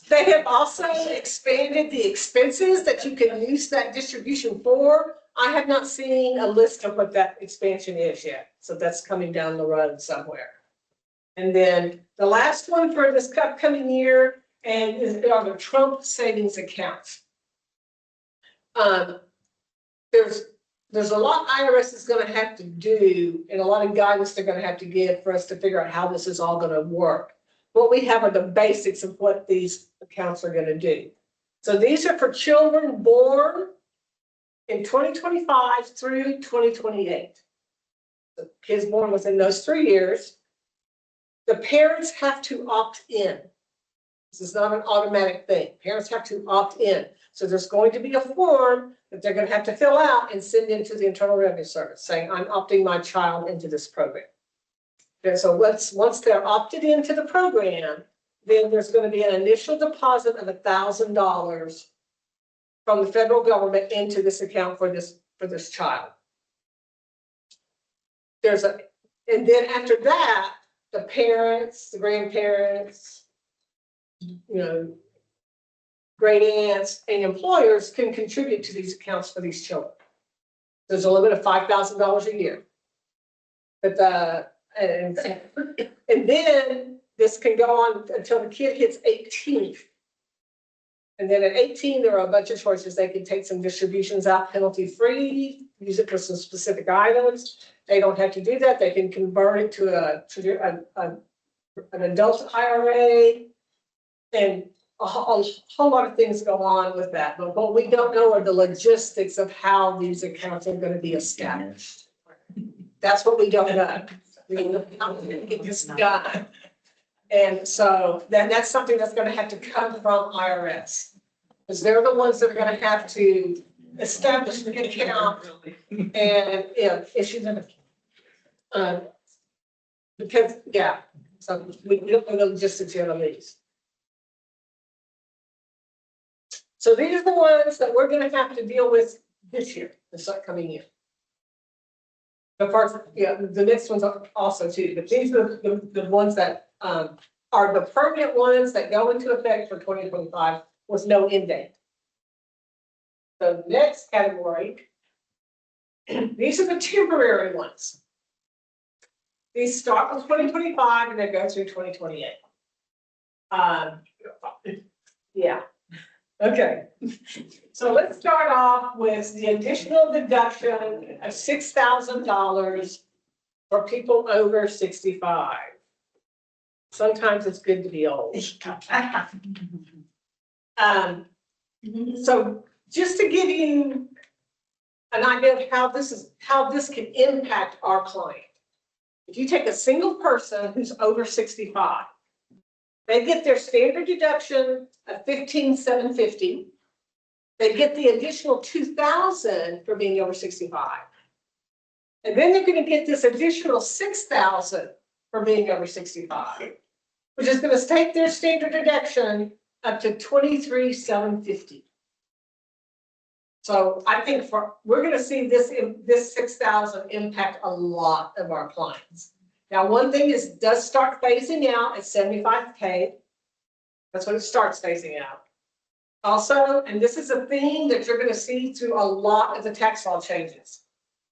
They have also expanded the expenses that you can use that distribution for. I have not seen a list of what that expansion is yet. So that's coming down the road somewhere. And then the last one for this upcoming year are the Trump savings accounts. There's a lot IRS is going to have to do and a lot of guidance they're going to have to give for us to figure out how this is all going to work. What we have are the basics of what these accounts are going to do. So these are for children born in 2025 through 2028. The kids born within those 3 years. The parents have to opt in. This is not an automatic thing. Parents have to opt in. So there's going to be a form that they're going to have to fill out and send into the Internal Revenue Service saying, I'm opting my child into this program. And so once they're opted into the program, then there's going to be an initial deposit of $1,000 from the federal government into this account for this child. And then after that, the parents, the grandparents, great aunts and employers can contribute to these accounts for these children. There's a limit of $5,000 a year. But and then this can go on until the kid hits 18. And then at 18, there are a bunch of choices. They can take some distributions out penalty free, use it for some specific items. They don't have to do that. They can convert it to an adult IRA. And a whole lot of things go on with that. But what we don't know are the logistics of how these accounts are going to be established. That's what we don't know. We know how to get this done. And so then that's something that's going to have to come from IRS. Because they're the ones that are going to have to establish the account and issue them. Because, yeah, so we don't know the logistics yet on these. So these are the ones that we're going to have to deal with this year, this upcoming year. The first, yeah, the next ones are also too, but these are the ones that, are the permanent ones that go into effect for 2025 with no end date. The next category, these are the temporary ones. These start with 2025 and they go through 2028. Yeah, okay. So let's start off with the additional deduction of $6,000 for people over 65. Sometimes it's good to be old. So just to give you an idea of how this can impact our client. If you take a single person who's over 65, they get their standard deduction of $15,750. They get the additional $2,000 for being over 65. And then they're going to get this additional $6,000 for being over 65, which is going to take their standard deduction up to $23,750. So I think we're going to see this $6,000 impact a lot of our clients. Now, one thing is does start phasing out at $75K. That's when it starts phasing out. Also, and this is a theme that you're going to see through a lot of the tax law changes.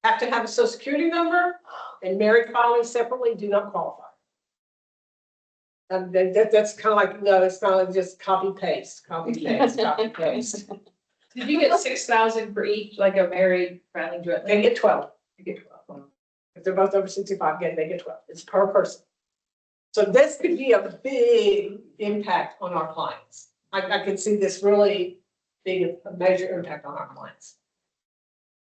Have to have a social security number, and married filing separately do not qualify. And that's kind of like, no, it's not like just copy paste, copy paste, copy paste. Did you get 6,000 for each, like a married filing jointly? They get 12. They get 12. If they're both over 65, again, they get 12. It's per person. So this could be a big impact on our clients. I can see this really being a major impact on our clients.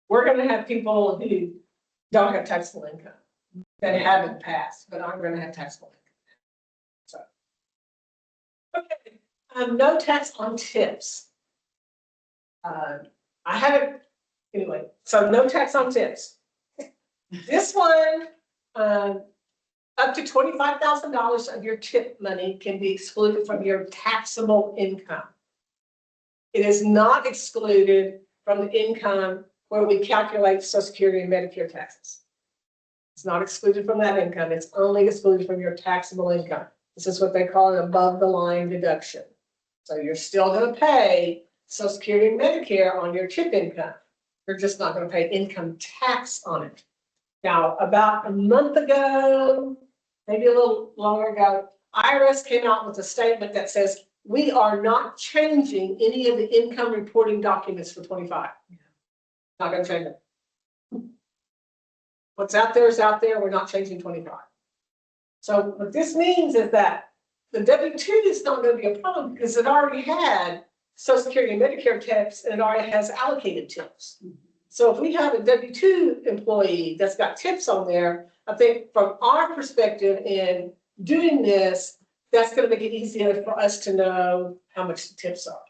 We're going to have people who don't have taxable income that have in the past, but aren't going to have taxable income. So, okay, no tax on tips. I haven't, anyway, so no tax on tips. This one, up to $25,000 of your tip money can be excluded from your taxable income. It is not excluded from the income where we calculate Social Security and Medicare taxes. It's not excluded from that income. It's only excluded from your taxable income. This is what they call an above the line deduction. So you're still going to pay Social Security and Medicare on your tip income. You're just not going to pay income tax on it. Now, about a month ago, maybe a little longer ago, IRS came out with a statement that says, we are not changing any of the income reporting documents for 25. Not going to change it. What's out there is out there. We're not changing 25. So what this means is that the W-2 is not going to be a problem because it already had Social Security and Medicare tips and it already has allocated tips. So if we have a W-2 employee that's got tips on there, I think from our perspective in doing this, that's going to make it easier for us to know how much the tips are.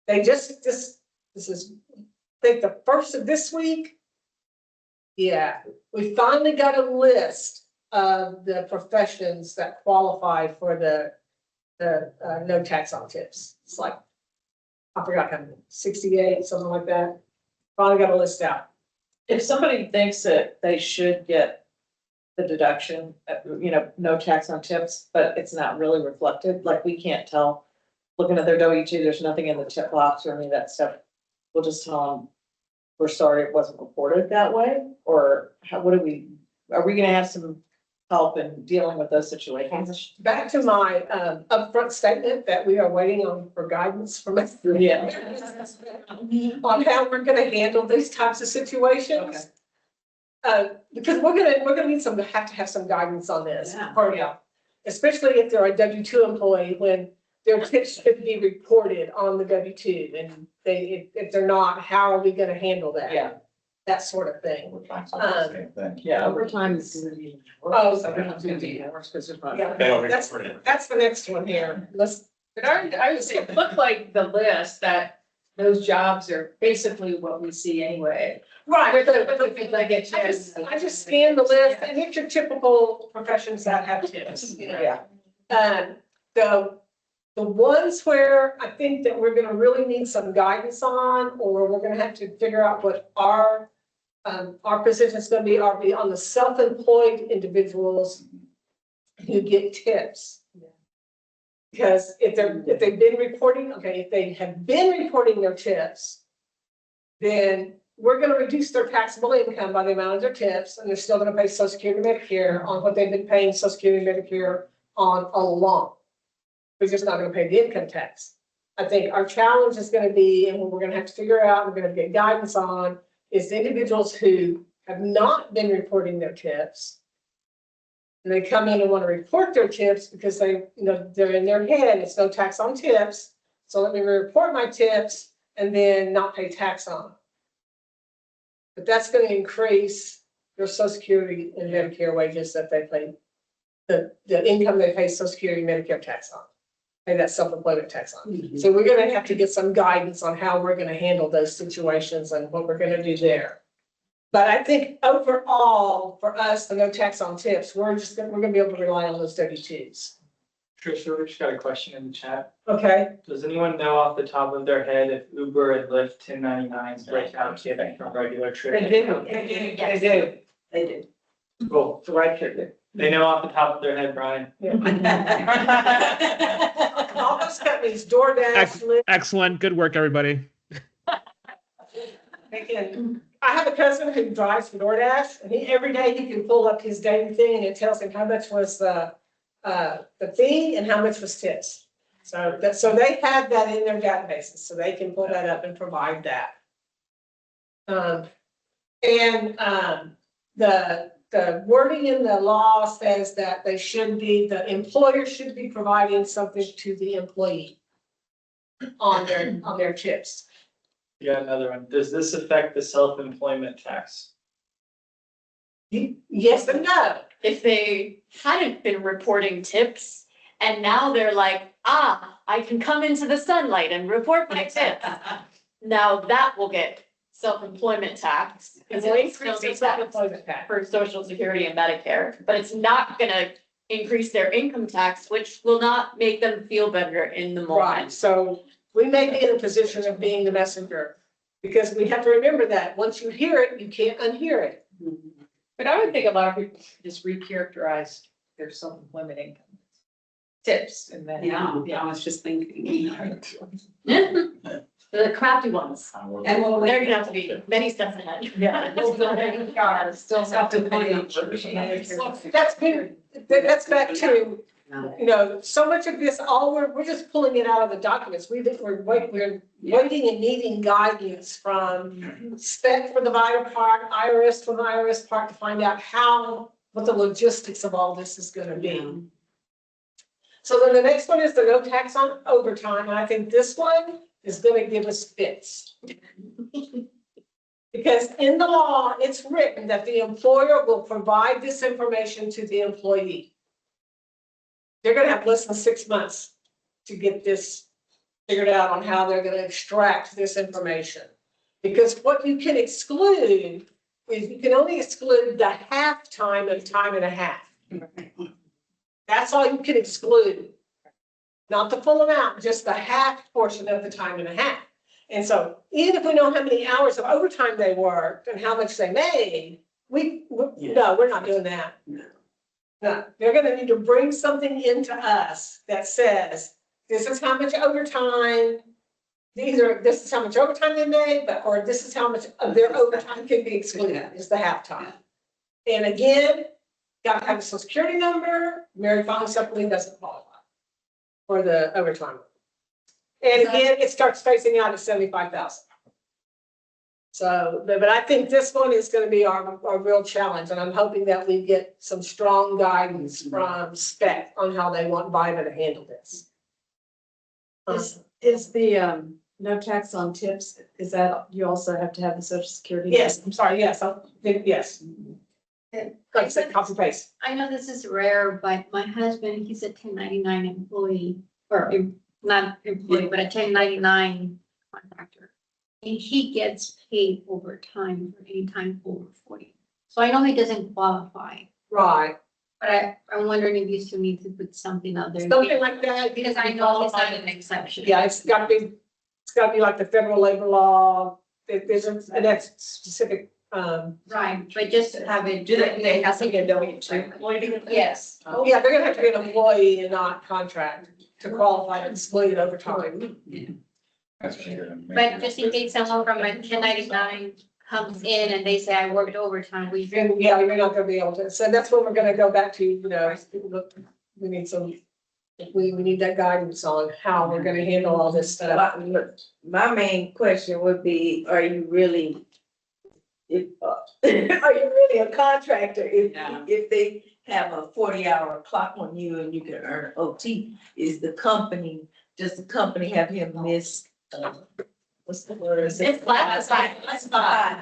They just, this is, I think the first of this week. Yeah, we finally got a list of the professions that qualify for the no tax on tips. It's like, I forgot how many, 68, something like that. Finally got a list out. If somebody thinks that they should get the deduction, no tax on tips, but it's not really reflected, like we can't tell, looking at their W-2, there's nothing in the tip box or any of that stuff. We'll just tell them, we're sorry it wasn't reported that way, or are we gonna have some help in dealing with those situations? Back to my upfront statement that we are waiting on for guidance from us. Yeah. On how we're gonna handle these types of situations. Because we're gonna need to have some guidance on this. Yeah. Especially if they're a W-2 employee, when their tips should be reported on the W-2, and if they're not, how are we gonna handle that? Yeah. That sort of thing. Yeah. Overtime is. Oh, That's the next one here. But I would say, it looked like the list that those jobs are basically what we see anyway. Right. I just scanned the list and it's your typical professions that have tips. Yeah. The ones where I think that we're gonna really need some guidance on, or we're gonna have to figure out what our Our position is gonna be on the self-employed individuals who get tips. Because if they've been reporting, okay, if they have been reporting their tips, then we're gonna reduce their taxable income by the amount of their tips, and they're still gonna pay Social Security, Medicare on what they've been paying Social Security, Medicare on all along. We're just not gonna pay the income tax. I think our challenge is gonna be, and what we're gonna have to figure out, we're gonna get guidance on, is the individuals who have not been reporting their tips. And they come in and want to report their tips because they're in their head, it's no tax on tips. So let me report my tips and then not pay tax on them. But that's going to increase their Social Security and Medicare wages that they pay, the income they pay Social Security and Medicare tax on, pay that self-employment tax on. So we're going to have to get some guidance on how we're going to handle those situations and what we're going to do there. But I think overall, for us, the no tax on tips, we're gonna be able to rely on those W-2s. Trisha, we just got a question in the chat. Okay, Does anyone know off the top of their head if Uber and Lyft 1099s break out tipping from regular trips? they do. They do. Cool. The right here. They know off the top of their head, Brian. All those companies, DoorDash, Lyft, Excellent. Good work, everybody. they can. I have a cousin who drives for DoorDash, and every day he can pull up his daily thing, and it tells him how much was the fee and how much was tips. So they have that in their databases, so they can pull that up and provide that. The wording in the law says that the employer should be providing something to the employee on their tips. Yeah, another one. Does this affect the self-employment tax? Yes and no. If they hadn't been reporting tips and now they're like, I can come into the sunlight and report my tips. Now that will get self-employment tax. Because It will it'll still increase be the self-employment tax. for Social Security and Medicare, but it's not gonna increase their income tax, which will not make them feel better in the Right, moment. so we may be in a position of being the messenger, because we have to remember that once you hear it, you can't unhear it. But I would think a lot of people just recharacterize their self-employment income. Tips and then. Yeah, I was just thinking. The crafty ones. And we'll They're gonna have to be many steps ahead. Yeah. Still have to pay. That's back to, so much of this, we're just pulling it out of the documents. We're waiting and needing guidance from spec for the vital part, IRS for the IRS part to find out what the logistics of all this is gonna be. So then the next one is the no tax on overtime, and I think this one is gonna give us fits. Because in the law, it's written that the employer will provide this information to the employee. They're gonna have less than 6 months to get this figured out on how they're gonna extract this information. Because what you can exclude is you can only exclude the half time of time and a half. That's all you can exclude. Not the full amount, just the half portion of the time and a half. And so even if we know how many hours of overtime they worked and how much they made, no, we're not doing that. No, they're gonna need to bring something into us that says, this is how much overtime, this is how much overtime they made, or this is how much of their overtime can be excluded, is the halftime. And again, gotta have a Social Security number, married filing separately doesn't qualify for the overtime. And again, it starts phasing out at 75,000. So, but I think this one is gonna be our real challenge, and I'm hoping that we get some strong guidance from spec on how they want VITA to handle this. Is the no tax on tips, is that you also have to have the Social Security? Yes, I'm sorry, yes, yes. Like I said, copy paste. I know this is rare, but my husband, he's a 1099 employee, or not employee, but a 1099 contractor. And he gets paid overtime for any time over 40. So I know he doesn't qualify. Right. But I'm wondering if you still need to put something out there. Something like that. Because I know it's not an exception. Yeah, it's gotta be like the federal labor law. There's a specific Right, but just to have it. Do they have to get W-2? Yes. Yeah, they're gonna have to be an employee and not contract to qualify to split overtime. That's for sure. But just in case someone from a 1099 comes in and they say, I worked overtime, we. And yeah, you're not gonna be able to, so that's what we're gonna go back to, you know, look, we need some, we need that guidance on how we're gonna handle all this stuff. My main question would be, are you really, are you really a contractor if they have a 40-hour clock on you and you can earn OT? Does the company have him miss, what's the word? It's classified.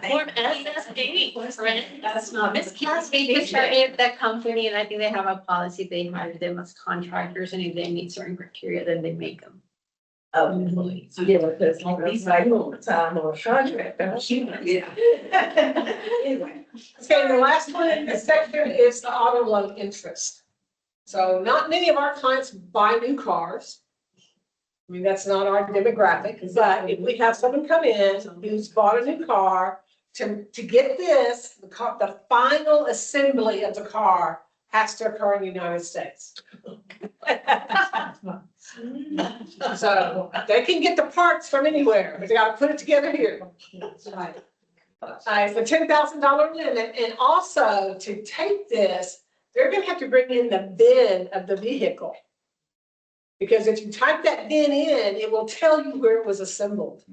Form SS8, friend. That's not misclassification. If that company, and I think they have a policy, they hire them as contractors, and if they meet certain criteria, then they make them. Employees. Yeah, because at least I know the time on a contract. Yeah. Anyway. Okay, the last one in this section is the auto loan interest. So not many of our clients buy new cars. I mean, that's not our demographic, but if we have someone come in who's bought a new car, to get this, the final assembly of the car has to occur in the United States. So they can get the parts from anywhere, but they gotta put it together here. It's a $10,000 limit, and also to take this, they're gonna have to bring in the VIN of the vehicle. Because if you type that VIN in, it will tell you where it was assembled.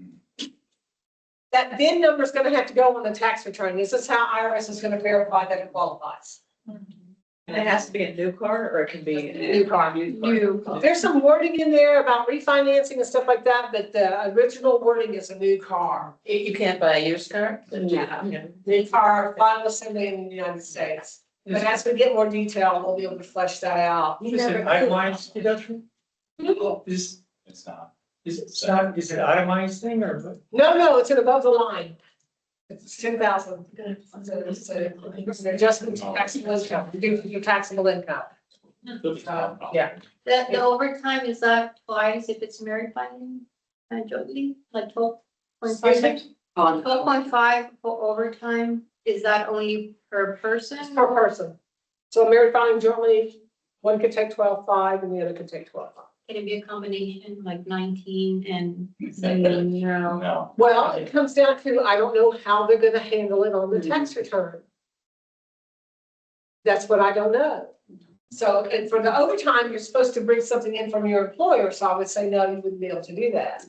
That VIN number is gonna have to go on the tax return. This is how IRS is gonna verify that it qualifies. And it has to be a new car or it can be a New car. New. There's some wording in there about refinancing and stuff like that, but the original wording is a new car. You can't buy a used car? Yeah. New car, final assembly in the United States. But as we get more detail, we'll be able to flesh that out. You never Itemized deduction? It's not. Is it itemized thing or? No, it's an above the line. It's 10,000. It's an adjustment to taxable income, due to your taxable income. Yeah. The overtime, is that twice if it's married filing? Jointly, like 12.5? 12.5 for overtime, is that only per person? Per person. So married filing jointly, one could take 12.5 and the other could take 12.5. Can it be a combination like 19 and 7, No. Well, it comes down to, I don't know how they're gonna handle it on the tax return. That's what I don't know. So, and for the overtime, you're supposed to bring something in from your employer, so I would say, no, you wouldn't be able to do that.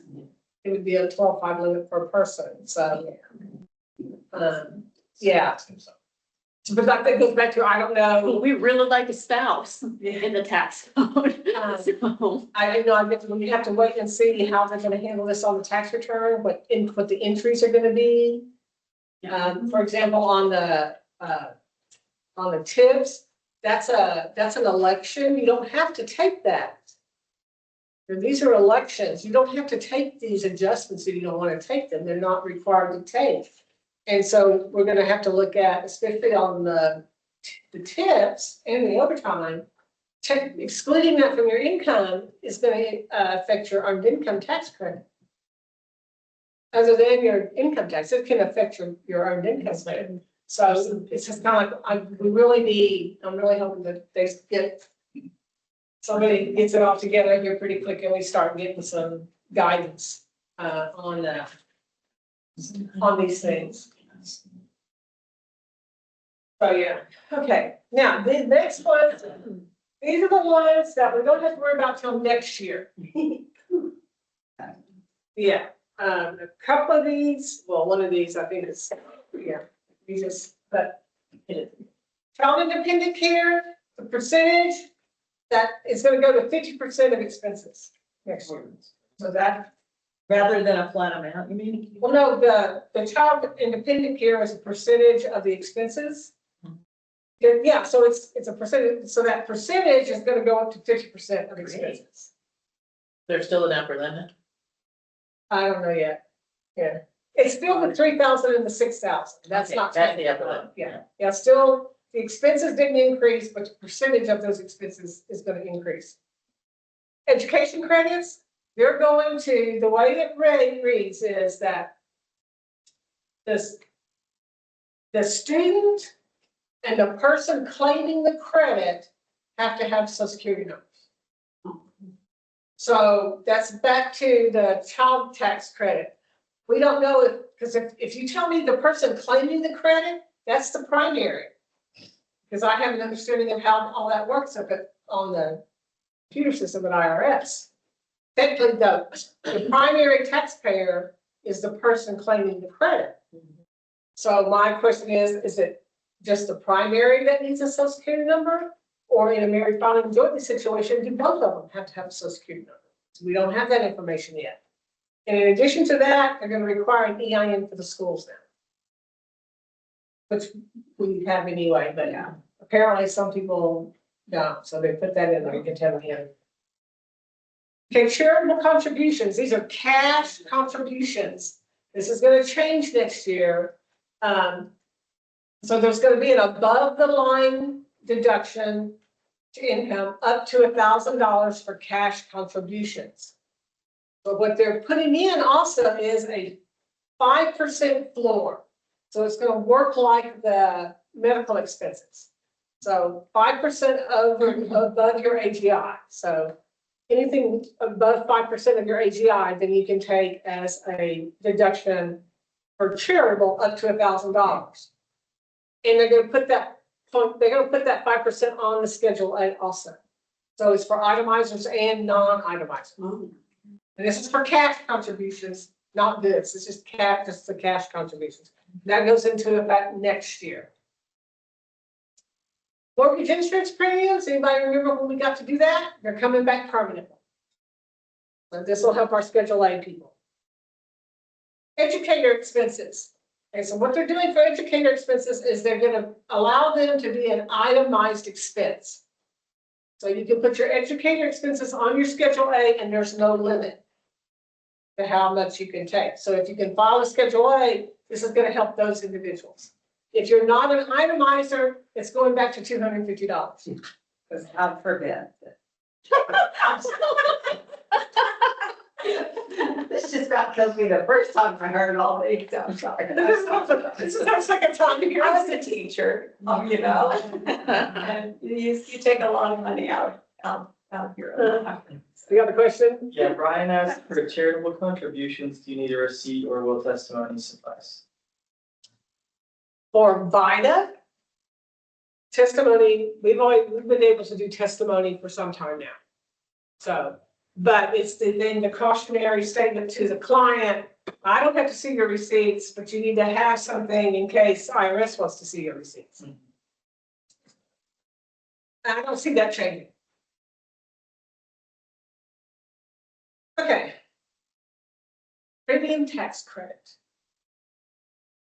It would be a 12.5 limit per person, so. Yeah. But that goes back to, I don't know. We really like a spouse in the tax code. So, I know, we have to wait and see how they're gonna handle this on the tax return, what the entries are gonna be. For example, on the tips, that's an election, you don't have to take that. These are elections, you don't have to take these adjustments if you don't wanna take them, they're not required to take. And so we're gonna have to look at, especially on the tips and the overtime, excluding that from your income is gonna affect your earned income tax credit. Other than your income tax, it can affect your earned income credit. So it's just kind of like, I'm really hoping that somebody gets it all together here pretty quick and we start getting some guidance on these things. So yeah, okay. Now, the next one, these are the ones that we don't have to worry about till next year. Yeah, a couple of these, well, one of these, I think is, yeah, these is, but child independent care, the percentage that is gonna go to 50% of expenses next year. So that. Rather than a flat amount, you mean? Well, no, the child independent care is a percentage of the expenses. Yeah, so it's a percentage, so that percentage is gonna go up to 50% of expenses. There's still an upper limit? I don't know yet. Yeah, it's still the 3,000 and the 6,000. That's Okay, not. that's the upper limit. Yeah, still, the expenses didn't increase, but the percentage of those expenses is gonna increase. Education credits, they're going to, the way it reads is that this the student and the person claiming the credit have to have social security numbers. So that's back to the child tax credit. We don't know if, because if you tell me the person claiming the credit, that's the primary. Because I have an understanding of how all that works up on the computer system at IRS. Technically, the primary taxpayer is the person claiming the credit. So my question is it just the primary that needs a social security number? Or in a married filing jointly situation, do both of them have to have a social security number? So we don't have that information yet. And in addition to that, they're going to require an EIN for the schools now. Which we have anyway, but apparently some people don't, so they put that in there, you can tell them. Okay, charitable contributions, these are cash contributions. This is going to change next year. So there's going to be an above the line deduction to income up to $1,000 for cash contributions. But what they're putting in also is a 5% floor. So it's going to work like the medical expenses. So 5% above your AGI. So anything above 5% of your AGI, then you can take as a deduction for charitable up to $1,000. And they're going to put that 5% on the Schedule A also. So it's for itemizers and non-itemizers. And this is for cash contributions, not this. It's just cash, just the cash contributions. That goes into effect next year. Mortgage insurance premiums, anybody remember when we got to do that? They're coming back permanently. So this will help our Schedule A people. Educator expenses. Okay, so what they're doing for educator expenses is they're going to allow them to be an itemized expense. So you can put your educator expenses on your Schedule A and there's no limit to how much you can take. So if you can file a Schedule A, this is going to help those individuals. If you're not an itemizer, it's going back to $250. Because God forbid. This just about tells me the first time I heard all these. I'm sorry. This is our second time to hear. I was a teacher, you know, and you take a lot of money out here. The other question? Yeah, Brian asked, for charitable contributions, do you need a receipt or will testimony suffice? For VITA, testimony, we've been able to do testimony for some time now. So, but it's then the cautionary statement to the client. I don't have to see your receipts, but you need to have something in case IRS wants to see your receipts. And I don't see that changing. Okay. Premium tax credit.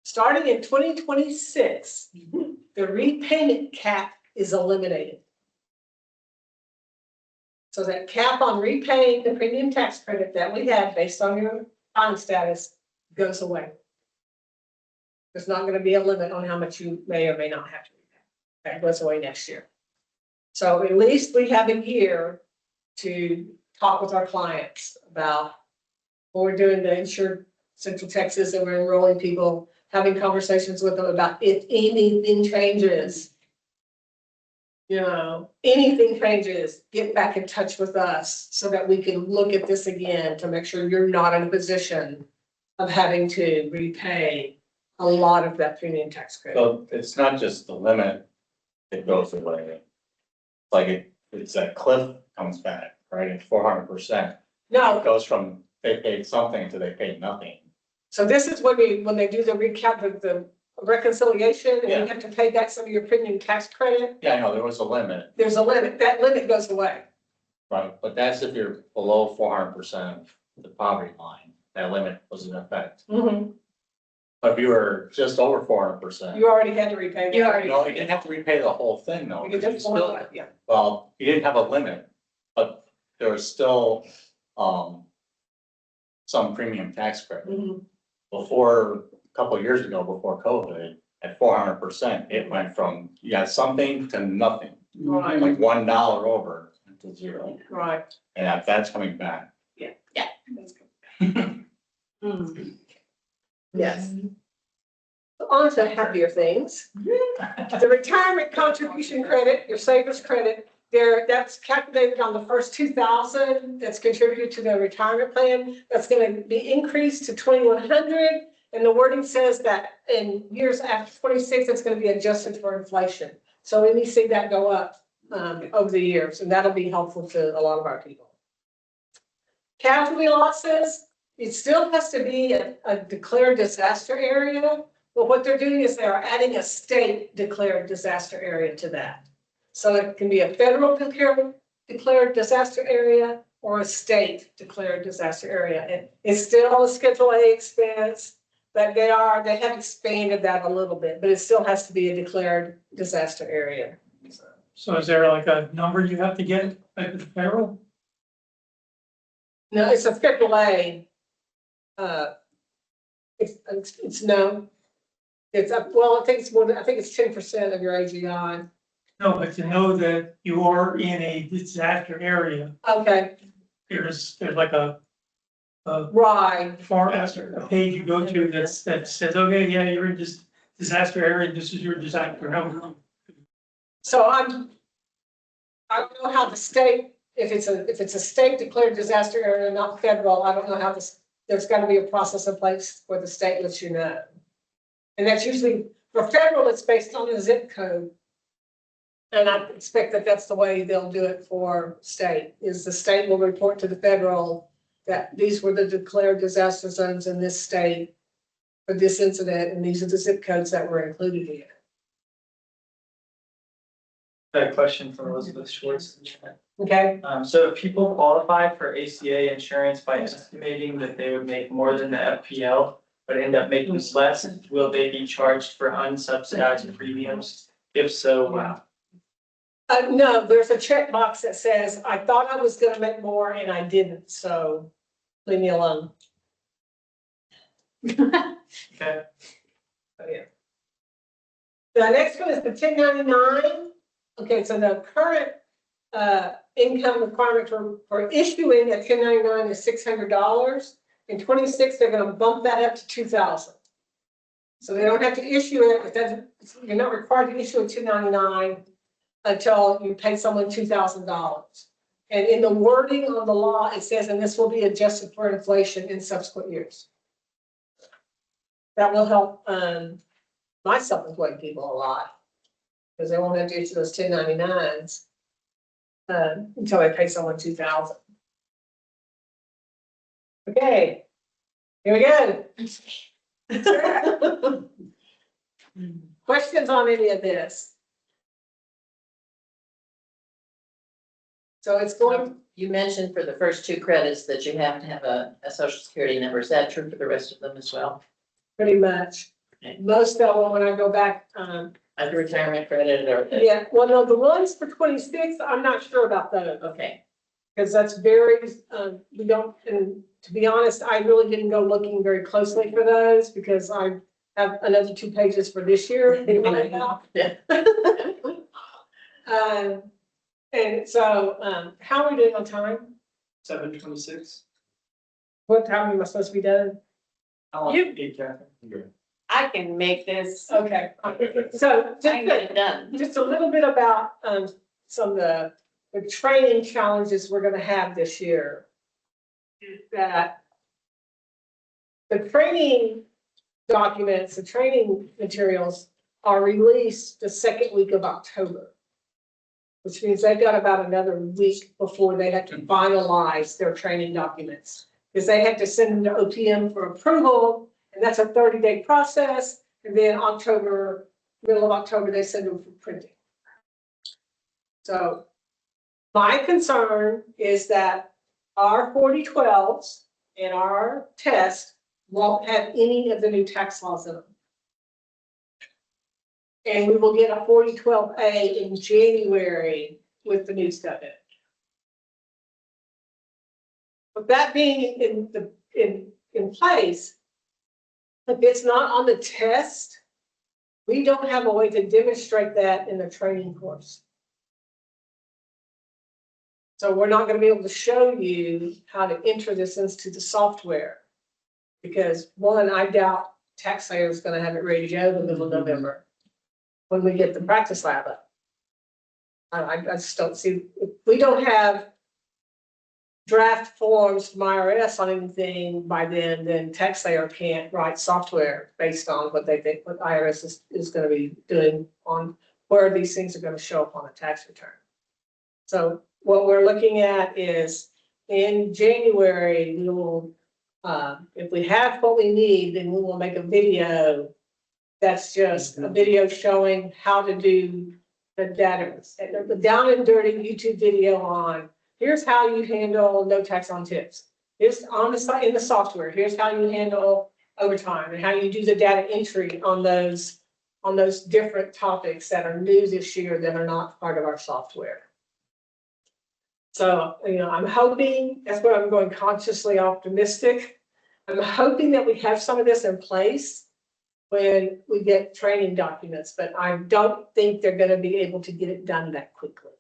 Starting in 2026, the repayment cap is eliminated. So that cap on repaying the premium tax credit that we had based on your filing status goes away. There's not going to be a limit on how much you may or may not have to repay. That goes away next year. So at least we have a year to talk with our clients about what we're doing to Insure Central Texas, and we're enrolling people, having conversations with them about if anything changes. You know, anything changes, get back in touch with us so that we can look at this again to make sure you're not in a position of having to repay a lot of that premium tax credit. So it's not just the limit that goes away. Like it's that cliff comes back, right, at 400%. No. It goes from they paid something to they paid nothing. So this is when they do the recap, the reconciliation, and you have to pay back some of your premium tax credit. Yeah, I know, there was a limit. There's a limit, that limit goes away. Right, but that's if you're below 400% of the poverty line, that limit was in effect. Mm-hmm. But if you were just over 400%. You already had to repay. No, you didn't have to repay the whole thing though. You just still, yeah. well, you didn't have a limit, but there was still, some premium tax credit. Mm-hmm. Before, a couple of years ago, before COVID, at 400%, it went from, you got something to nothing. Right. Like $1 over to zero. Right. And that's coming back. Yeah. Yeah. That's good. Yes. On to happier things. The retirement contribution credit, your savers credit, that's calculated on the first 2,000 that's contributed to the retirement plan. That's going to be increased to 2,100. And the wording says that in years after 26, it's going to be adjusted for inflation. So we may see that go up over the years, and that'll be helpful to a lot of our people. Casualty losses, it still has to be a declared disaster area. But what they're doing is they're adding a state declared disaster area to that. So it can be a federal declared disaster area or a state declared disaster area. And it's still a Schedule A expense, but they have expanded that a little bit, but it still has to be a declared disaster area. So is there like a number you have to get at the federal? No, it's a Schedule A. It's no. It's up, well, I think it's more than, I think it's 10% of your AGI. No, but to know that you are in a disaster area, Okay, there's like a right. a page you go to that says, okay, yeah, you're in this disaster area, this is your disaster. No. So I don't know how the state, if it's a state declared disaster area, not federal, I don't know how there's got to be a process in place where the state lets you know. And that's usually, for federal, it's based on a zip code. And I expect that that's the way they'll do it for state, is the state will report to the federal that these were the declared disaster zones in this state for this incident, and these are the zip codes that were included here. A question from Elizabeth Schwartz. Okay. So if people qualify for ACA insurance by estimating that they would make more than the FPL, but end up making less, will they be charged for unsubsidized premiums? If so, wow. No, there's a checkbox that says, I thought I was gonna make more and I didn't, so leave me alone. Okay. Oh, yeah. The next one is the 1099. Okay, so the current income requirement for issuing a 1099 is $600. In 26, they're gonna bump that up to $2,000. So they don't have to issue it, you're not required to issue a 1099 until you pay someone $2,000. And in the wording on the law, it says, and this will be adjusted for inflation in subsequent years. That will help my self-employed people a lot, because they won't have to issue those 1099s until they pay someone $2,000. Okay, here we go. Questions on any of this? So it's going. You mentioned for the first two credits that you have to have a social security number. Is that true for the rest of them as well? Pretty much. Okay. Most of them, when I go back. Like the retirement credit or? Yeah, well, no, the ones for 26, I'm not sure about those. Okay. Because that's very, we don't, and to be honest, I really didn't go looking very closely for those because I have another 2 pages for this year. Yeah. And so, how are we doing on time? 7:26. What time am I supposed to be done? How long? Catherine? I can make this. Okay. So I can get it done. just a little bit about some of the training challenges we're going to have this year. Is that the training documents, the training materials are released the second week of October, which means they've got about another week before they have to finalize their training documents, because they have to send them to OPM for approval, and that's a 30-day process. And then middle of October, they send them for printing. So my concern is that our 4012s and our test won't have any of the new tax laws in them. And we will get a 4012A in January with the new stuff in it. But that being in place, if it's not on the test, we don't have a way to demonstrate that in the training course. So we're not going to be able to show you how to enter this into the software, because one, I doubt taxpayer is gonna have it ready to go in the middle of November. When we get the practice lab up. I just don't see, if we don't have draft forms from IRS on anything by then taxpayer can't write software based on what they think, what IRS is gonna be doing on where these things are gonna show up on a tax return. So what we're looking at is in January, we will, if we have what we need, then we will make a video. That's just a video showing how to do the data, the down and dirty YouTube video on, here's how you handle no tax on tips. Here's on the site in the software, here's how you handle overtime and how you do the data entry on those different topics that are new this year that are not part of our software. So, I'm hoping, that's where I'm going consciously optimistic. I'm hoping that we have some of this in place when we get training documents, but I don't think they're gonna be able to get it done that quickly.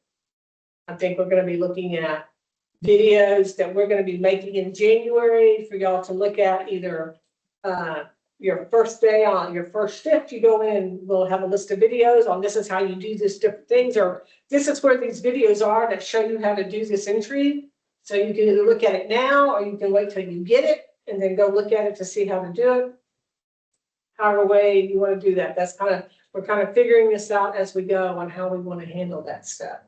I think we're gonna be looking at videos that we're gonna be making in January for y'all to look at either your first day on your first shift, you go in, we'll have a list of videos on this is how you do this different things, or this is where these videos are that show you how to do this entry. So you can either look at it now or you can wait till you get it and then go look at it to see how to do it. However way you want to do that, we're kind of figuring this out as we go on how we want to handle that stuff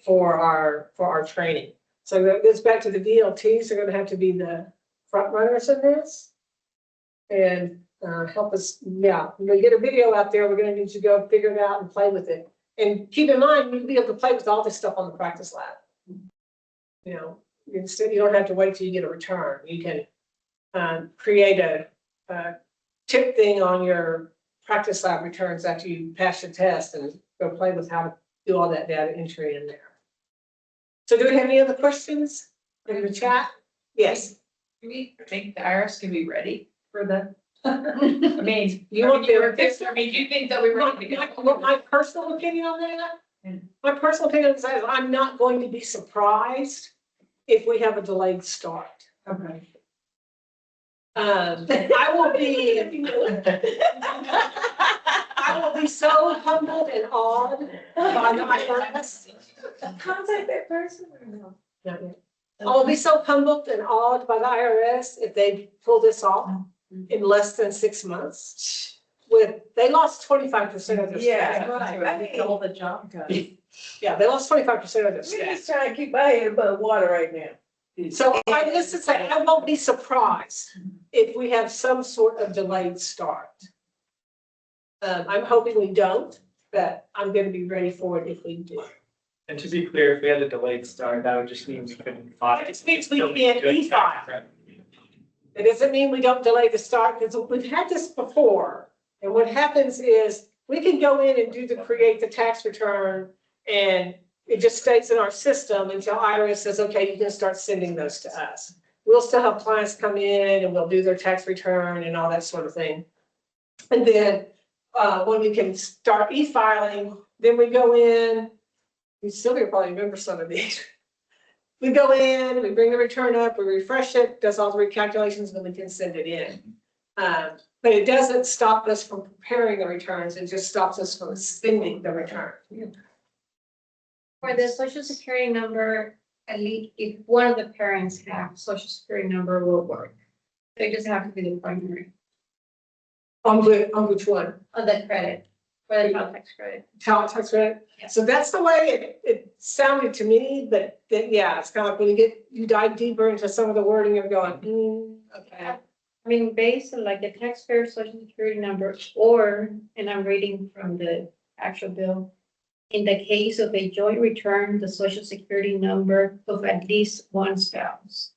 for our training. So that goes back to the VLTs are going to have to be the front runners in this and help us. Yeah, when we get a video out there, we're going to need to go figure it out and play with it. And keep in mind, you'll be able to play with all this stuff on the practice lab. Instead, you don't have to wait till you get a return. You can create a tip thing on your practice lab returns after you pass your test and go play with how to do all that data entry in there. So do we have any other questions in the chat? Yes. Do we think the IRS can be ready for the? I mean, You want the, I mean, do you think that we're ready to go? my personal opinion on that? My personal opinion is I'm not going to be surprised if we have a delayed start. Okay. I will be so humbled and awed by the IRS. Contact that person or no? I will be so humbled and awed by the IRS if they pull this off in less than 6 months. They lost 25% of their staff. Yeah, right. All the job done. Yeah, they lost 25% of their We're staff. just trying to keep my head above water right now. So I won't be surprised if we have some sort of delayed start. I'm hoping we don't, but I'm going to be ready for it if we do. And to be clear, if we had a delayed start, that would just mean we couldn't file. It means we can't e-file. It doesn't mean we don't delay the start, because we've had this before. And what happens is we can go in and create the tax return, and it just stays in our system until IRS says, okay, you can start sending those to us. We'll still have clients come in and we'll do their tax return and all that sort of thing. And then when we can start e-filing, then we go in, Sylvia probably remembers some of these. We go in, we bring the return up, we refresh it, does all the recalculations, and then we can send it in. But it doesn't stop us from preparing the returns, it just stops us from sending the return. For the social security number, at least if one of the parents have social security number will work. They just have to be the primary. On which one? On the credit, for the child tax credit. Child tax credit? So that's the way it sounded to me, but then, yeah, it's kind of like when you dive deeper into some of the wording, you're going, okay. I mean, based on like the taxpayer social security number, or, and I'm reading from the actual bill, in the case of a joint return, the social security number of at least one spouse.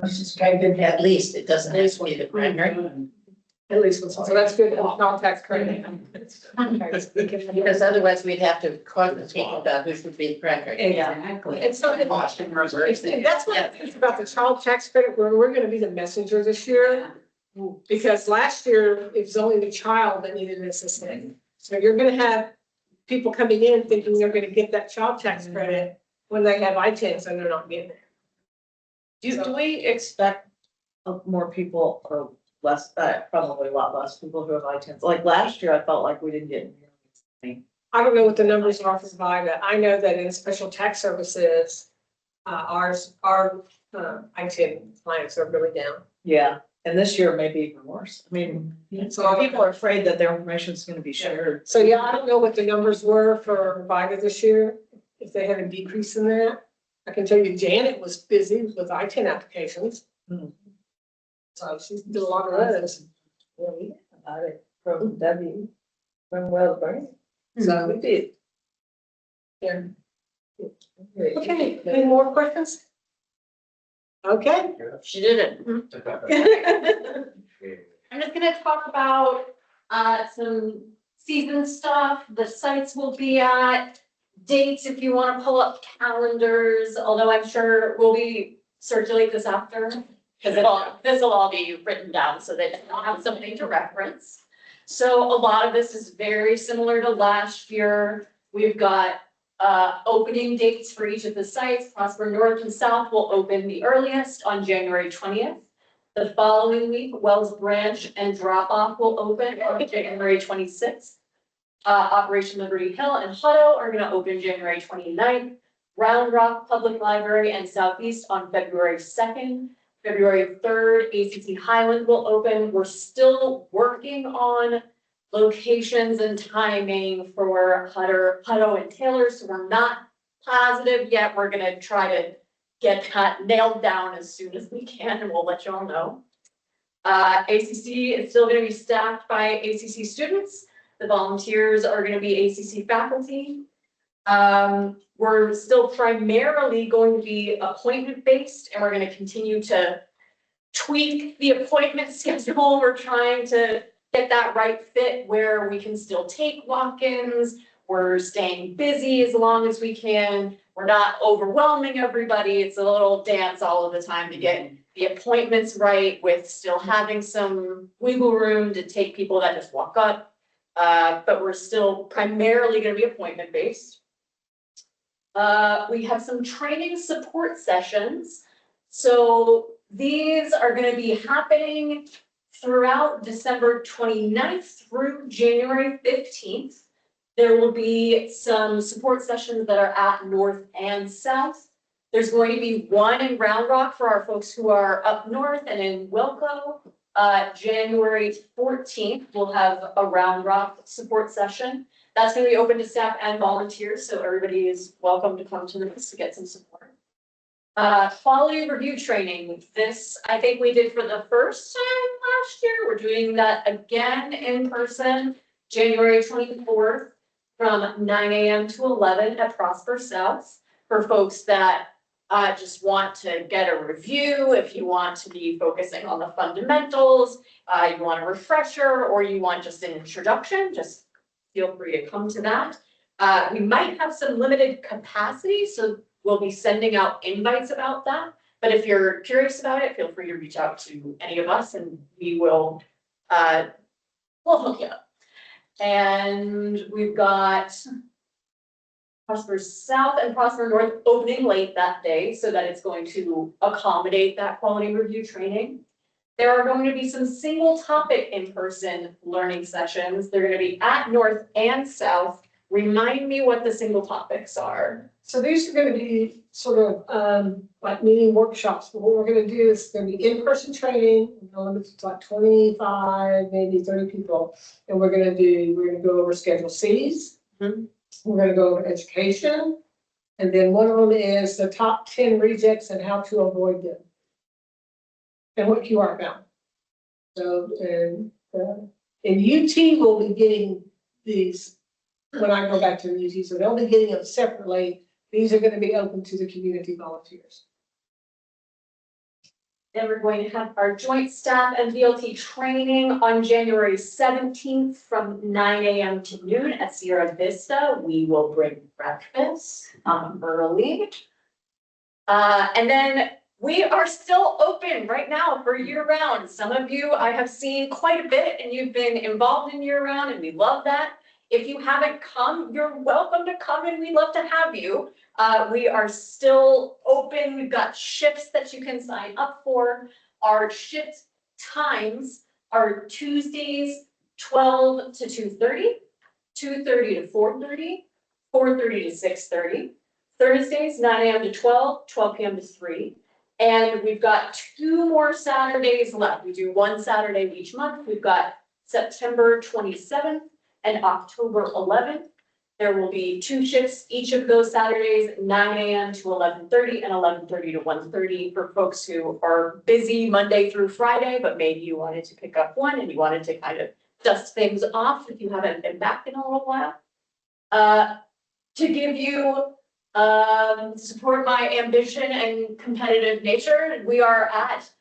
Let's just type in at least, it doesn't have to be the primary. At least one, so that's good, non-tax credit. Because otherwise we'd have to think about who should be the primary. Exactly. And so that's what it's about the child tax credit, where we're gonna be the messenger this year. Because last year, it was only the child that needed an assistant. So you're gonna have people coming in thinking they're gonna get that child tax credit when they have ITINs and they're not getting it. Do we expect more people, or less, probably a lot less people who have I-10s. Like last year, I felt like we didn't get any. I don't know what the numbers are for VITA. I know that in special tax services, our I-10 clients are really down. Yeah, and this year may be even worse. I mean, so people are afraid that their information is going to be shared. So yeah, I don't know what the numbers were for VITA this year, if they had a decrease in that. I can tell you Janet was busy with I-10 applications. So she did a lot of those. Yeah, we got it from Wellburn. So we did. Yeah. Okay, any more questions? Okay. She did it. I'm just gonna talk about some season stuff, the sites we'll be at, dates if you want to pull up calendars, although I'm sure we'll be circulate this after. Because this will all be written down so that you'll have something to reference. So a lot of this is very similar to last year. We've got opening dates for each of the sites. Prosper North and South will open the earliest on January 20th. The following week, Wells Branch and Drop Off will open on January 26th. Operation Liberty Hill and Hutto are going to open January 29th. Round Rock Public Library and Southeast on February 2nd. February 3rd, ACC Highland will open. We're still working on locations and timing for Hutto and Taylor, so we're not positive yet. We're gonna try to get that nailed down as soon as we can, and we'll let you all know. ACC is still gonna be staffed by ACC students. The volunteers are gonna be ACC faculty. We're still primarily going to be appointment-based, and we're gonna continue to tweak the appointment schedule. We're trying to get that right fit where we can still take walk-ins. We're staying busy as long as we can. We're not overwhelming everybody. It's a little dance all of the time to get the appointments right with still having some wiggle room to take people that just walk up. But we're still primarily going to be appointment-based. We have some training support sessions. So these are going to be happening throughout December 29th through January 15th. There will be some support sessions that are at North and South. There's going to be one in Round Rock for our folks who are up north and in Wilco. January 14th, we'll have a Round Rock support session. That's going to be open to staff and volunteers, so everybody is welcome to come to this to get some support. Quality review training. This, I think we did for the first time last year. We're doing that again in person, January 24th from 9 a.m. to 11 at Prosper South for folks that just want to get a review. If you want to be focusing on the fundamentals, you want a refresher, or you want just an introduction, just feel free to come to that. We might have some limited capacity, so we'll be sending out invites about that. But if you're curious about it, feel free to reach out to any of us and we will we'll hook you up. And we've got Prosper South and Prosper North opening late that day so that it's going to accommodate that quality review training. There are going to be some single topic in-person learning sessions. They're going to be at North and South. Remind me what the single topics are. So these are going to be sort of like meeting workshops. But what we're going to do is going to be in-person training. We're going to limit to like 25, maybe 30 people. And we're going to go over Schedule Cs. Mm-hmm. We're going to go over education. And then one of them is the top 10 rejects and how to avoid them. And what QR found. So, and UT will be getting these when I go back to the UT. So they'll be getting them separately. These are going to be open to the community volunteers. Then we're going to have our joint staff and VLT training on January 17th from 9 a.m. to noon at Sierra Vista. We will bring breakfast early. And then we are still open right now for year round. Some of you I have seen quite a bit and you've been involved in year round and we love that. If you haven't come, you're welcome to come and we'd love to have you. We are still open. We've got shifts that you can sign up for. Our shift times are Tuesdays, 12 to 2:30, 2:30 to 4:30, 4:30 to 6:30. Thursdays, 9 a.m. to 12, 12 p.m. to 3. And we've got 2 more Saturdays left. We do 1 Saturday each month. We've got September 27th and October 11th. There will be 2 shifts each of those Saturdays, 9 a.m. to 11:30 and 11:30 to 1:30 for folks who are busy Monday through Friday, but maybe you wanted to pick up one and you wanted to kind of dust things off if you haven't been back in a little while. To give you support my ambition and competitive nature, we are at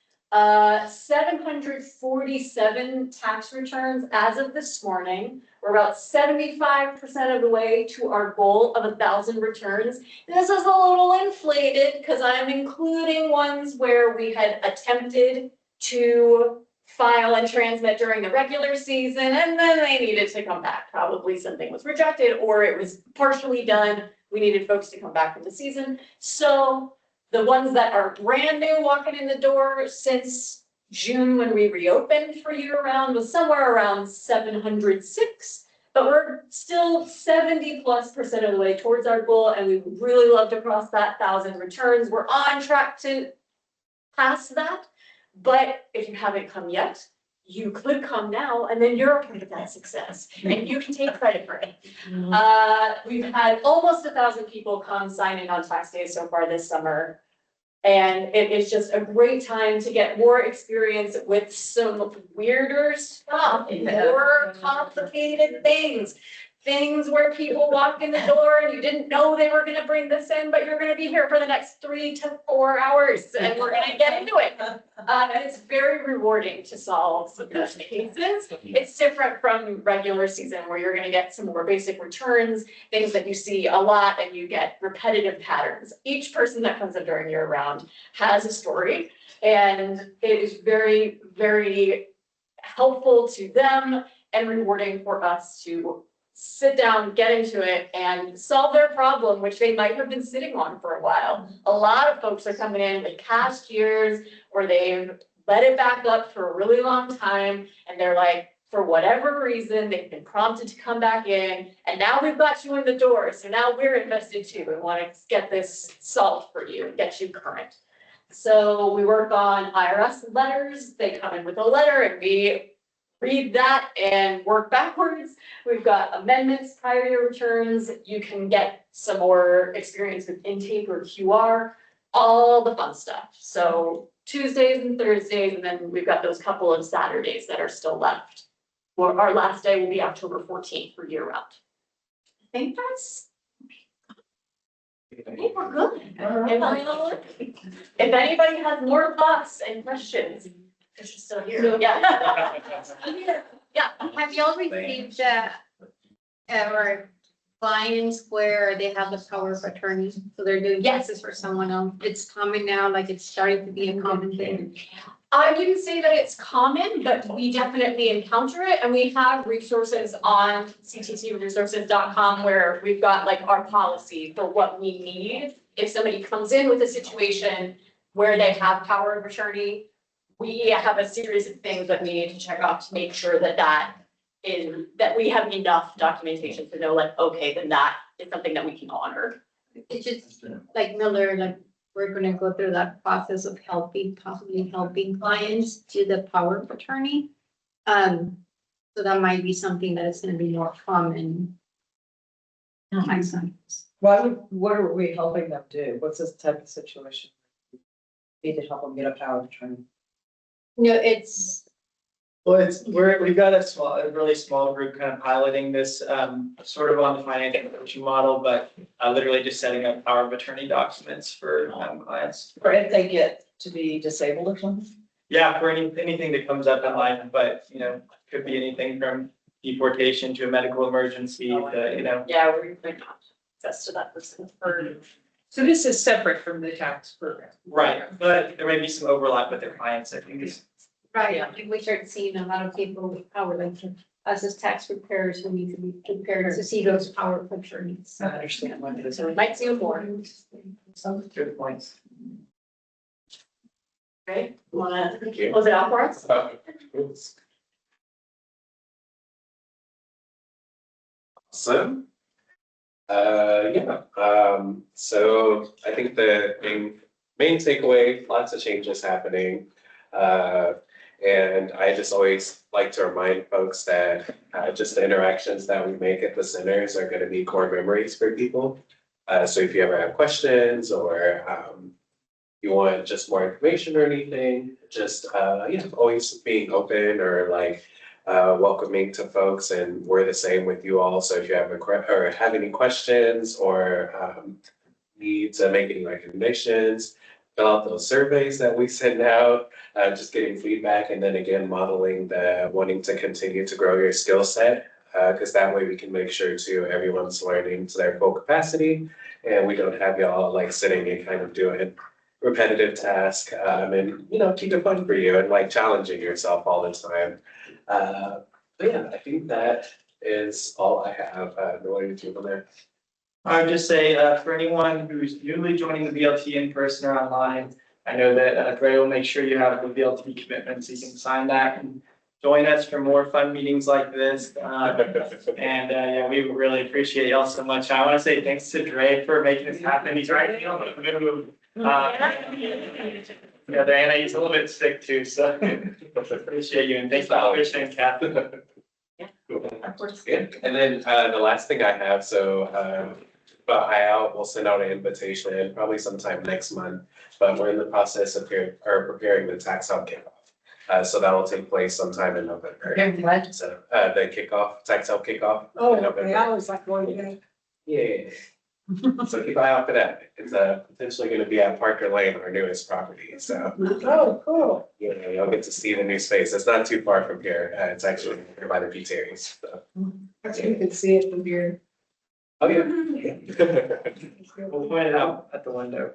747 tax returns as of this morning. We're about 75% of the way to our goal of 1,000 returns. This is a little inflated because I'm including ones where we had attempted to file and transmit during the regular season and then they needed to come back. Probably something was rejected or it was partially done. We needed folks to come back for the season. So the ones that are brand new walking in the door since June when we reopened for year-round was somewhere around 706, but we're still 70+% of the way towards our goal, and we would really love to cross that 1,000 returns. We're on track to pass that, but if you haven't come yet, you could come now, and then you're a part of that success, and you can take credit for it. We've had almost 1,000 people come sign in on tax day so far this summer. And it is just a great time to get more experience with some weirder stuff, more complicated things. Things where people walk in the door and you didn't know they were gonna bring this in, but you're gonna be here for the next 3 to 4 hours and we're gonna get into it. And it's very rewarding to solve some of those cases. It's different from regular season where you're gonna get some more basic returns, things that you see a lot and you get repetitive patterns. Each person that comes in during year round has a story and it is very, very helpful to them and rewarding for us to sit down, get into it, and solve their problem, which they might have been sitting on for a while. A lot of folks are coming in with cast years, or they've let it back up for a really long time, and they're like, for whatever reason, they've been prompted to come back in, and now we've got you in the door, so now we're invested too. We want to get this solved for you and get you current. So we work on IRS letters. They come in with a letter, and we read that and work backwards. We've got amendments, prior year returns. You can get some more experience with intake or QR, all the fun stuff. So Tuesdays and Thursdays, and then we've got those couple of Saturdays that are still left. Well, our last day will be October 14th for year round. I think that's, I think we're good. If anybody has more thoughts and questions, because you're still here. Yeah. Yeah. Have y'all received, or clients where they have the power of attorney, so they're doing cases for someone else? It's common now, like it's starting to be a common thing. I wouldn't say that it's common, but we definitely encounter it, and we have resources on cttresources.com where we've got like our policy for what we need. If somebody comes in with a situation where they have power of attorney, we have a series of things that we need to check off to make sure that that we have enough documentation to know like, okay, then that is something that we can honor. It's just like Miller, like we're gonna go through that process of possibly helping clients to the power of attorney. So that might be something that is gonna be more common. What are we helping them do? What's this type of situation? Need to help them get a power of attorney. No, it's, Well, we've got a really small group kind of piloting this, sort of on the financial coaching model, but literally just setting up power of attorney documents for clients. Or if they get to be disabled or something? Yeah, for anything that comes up in life, but could be anything from deportation to a medical emergency to, Yeah, we're not access to that person for. So this is separate from the tax program. Right, but there may be some overlap with their clients, I think is. right, I think we start seeing a lot of people with power, like us as tax preparers, we need to be prepared to see those power of attorneys. I understand what it is. So we might see a more. Good points. Okay, wanna close it out for us? Awesome. So I think the main takeaway, lots of changes happening. And I just always like to remind folks that just the interactions that we make at the centers are going to be core memories for people. So if you ever have questions or you want just more information or anything, just always being open or like welcoming to folks, and we're the same with you all. So if you have have any questions or need to make any recommendations, fill out those surveys that we send out, just getting feedback, and then again, modeling the wanting to continue to grow your skill set, because that way we can make sure too everyone's learning to their full capacity, and we don't have y'all like sitting and kind of doing repetitive task, and keep it fun for you and like challenging yourself all the time. But yeah, I think that is all I have. No other to on there. I would just say, for anyone who's newly joining the VLT in person or online, I know that Dre will make sure you have the VLT commitment so you can sign that and join us for more fun meetings like this. And we really appreciate y'all so much. I want to say thanks to Dre for making this happen. He's right here on the move. Diana, he's a little bit sick too, so appreciate you, and thanks for Trish and Kathy. Of course. Good. And then the last thing I have, so we'll send out an invitation probably sometime next month, but we're in the process of preparing the tax hub kickoff. So that will take place sometime in November. What? So the tax hub kickoff. Oh, in November. okay, I always like going to that. Yeah. So keep an eye out for that. It's potentially going to be at Parker Lane, our newest property. So Oh, cool. you'll get to see the new space. It's not too far from here. It's actually here by the P-Terry's. So. You can see it from here. Oh yeah. We'll point it out at the window.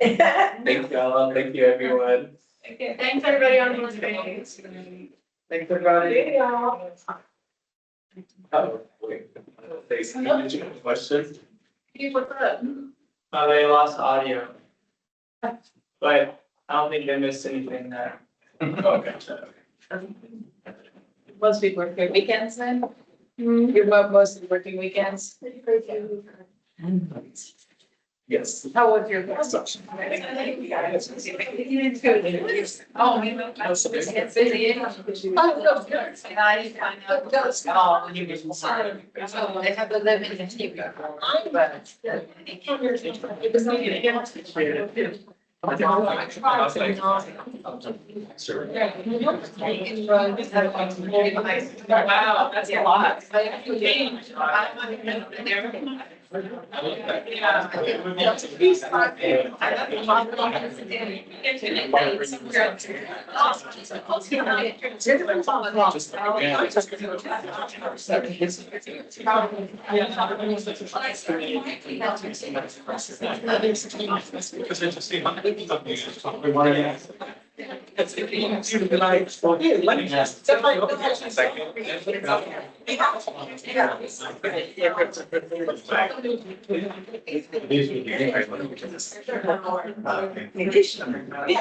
Thank y'all. Thank you, everyone. Okay, thanks everybody on the screens. Thanks, everybody. Oh, wait. Stacey, did you have a question? What's up? They lost audio. But I don't think they missed anything there. Okay. Most people work their weekends then? You're mostly working weekends? Yes. How was your? Oh, we moved. I was busy. Oh, no, good. And I didn't find out those all when you were starting. So they have to live in the TV. But. It was needed. Wow, that's a lot. These would be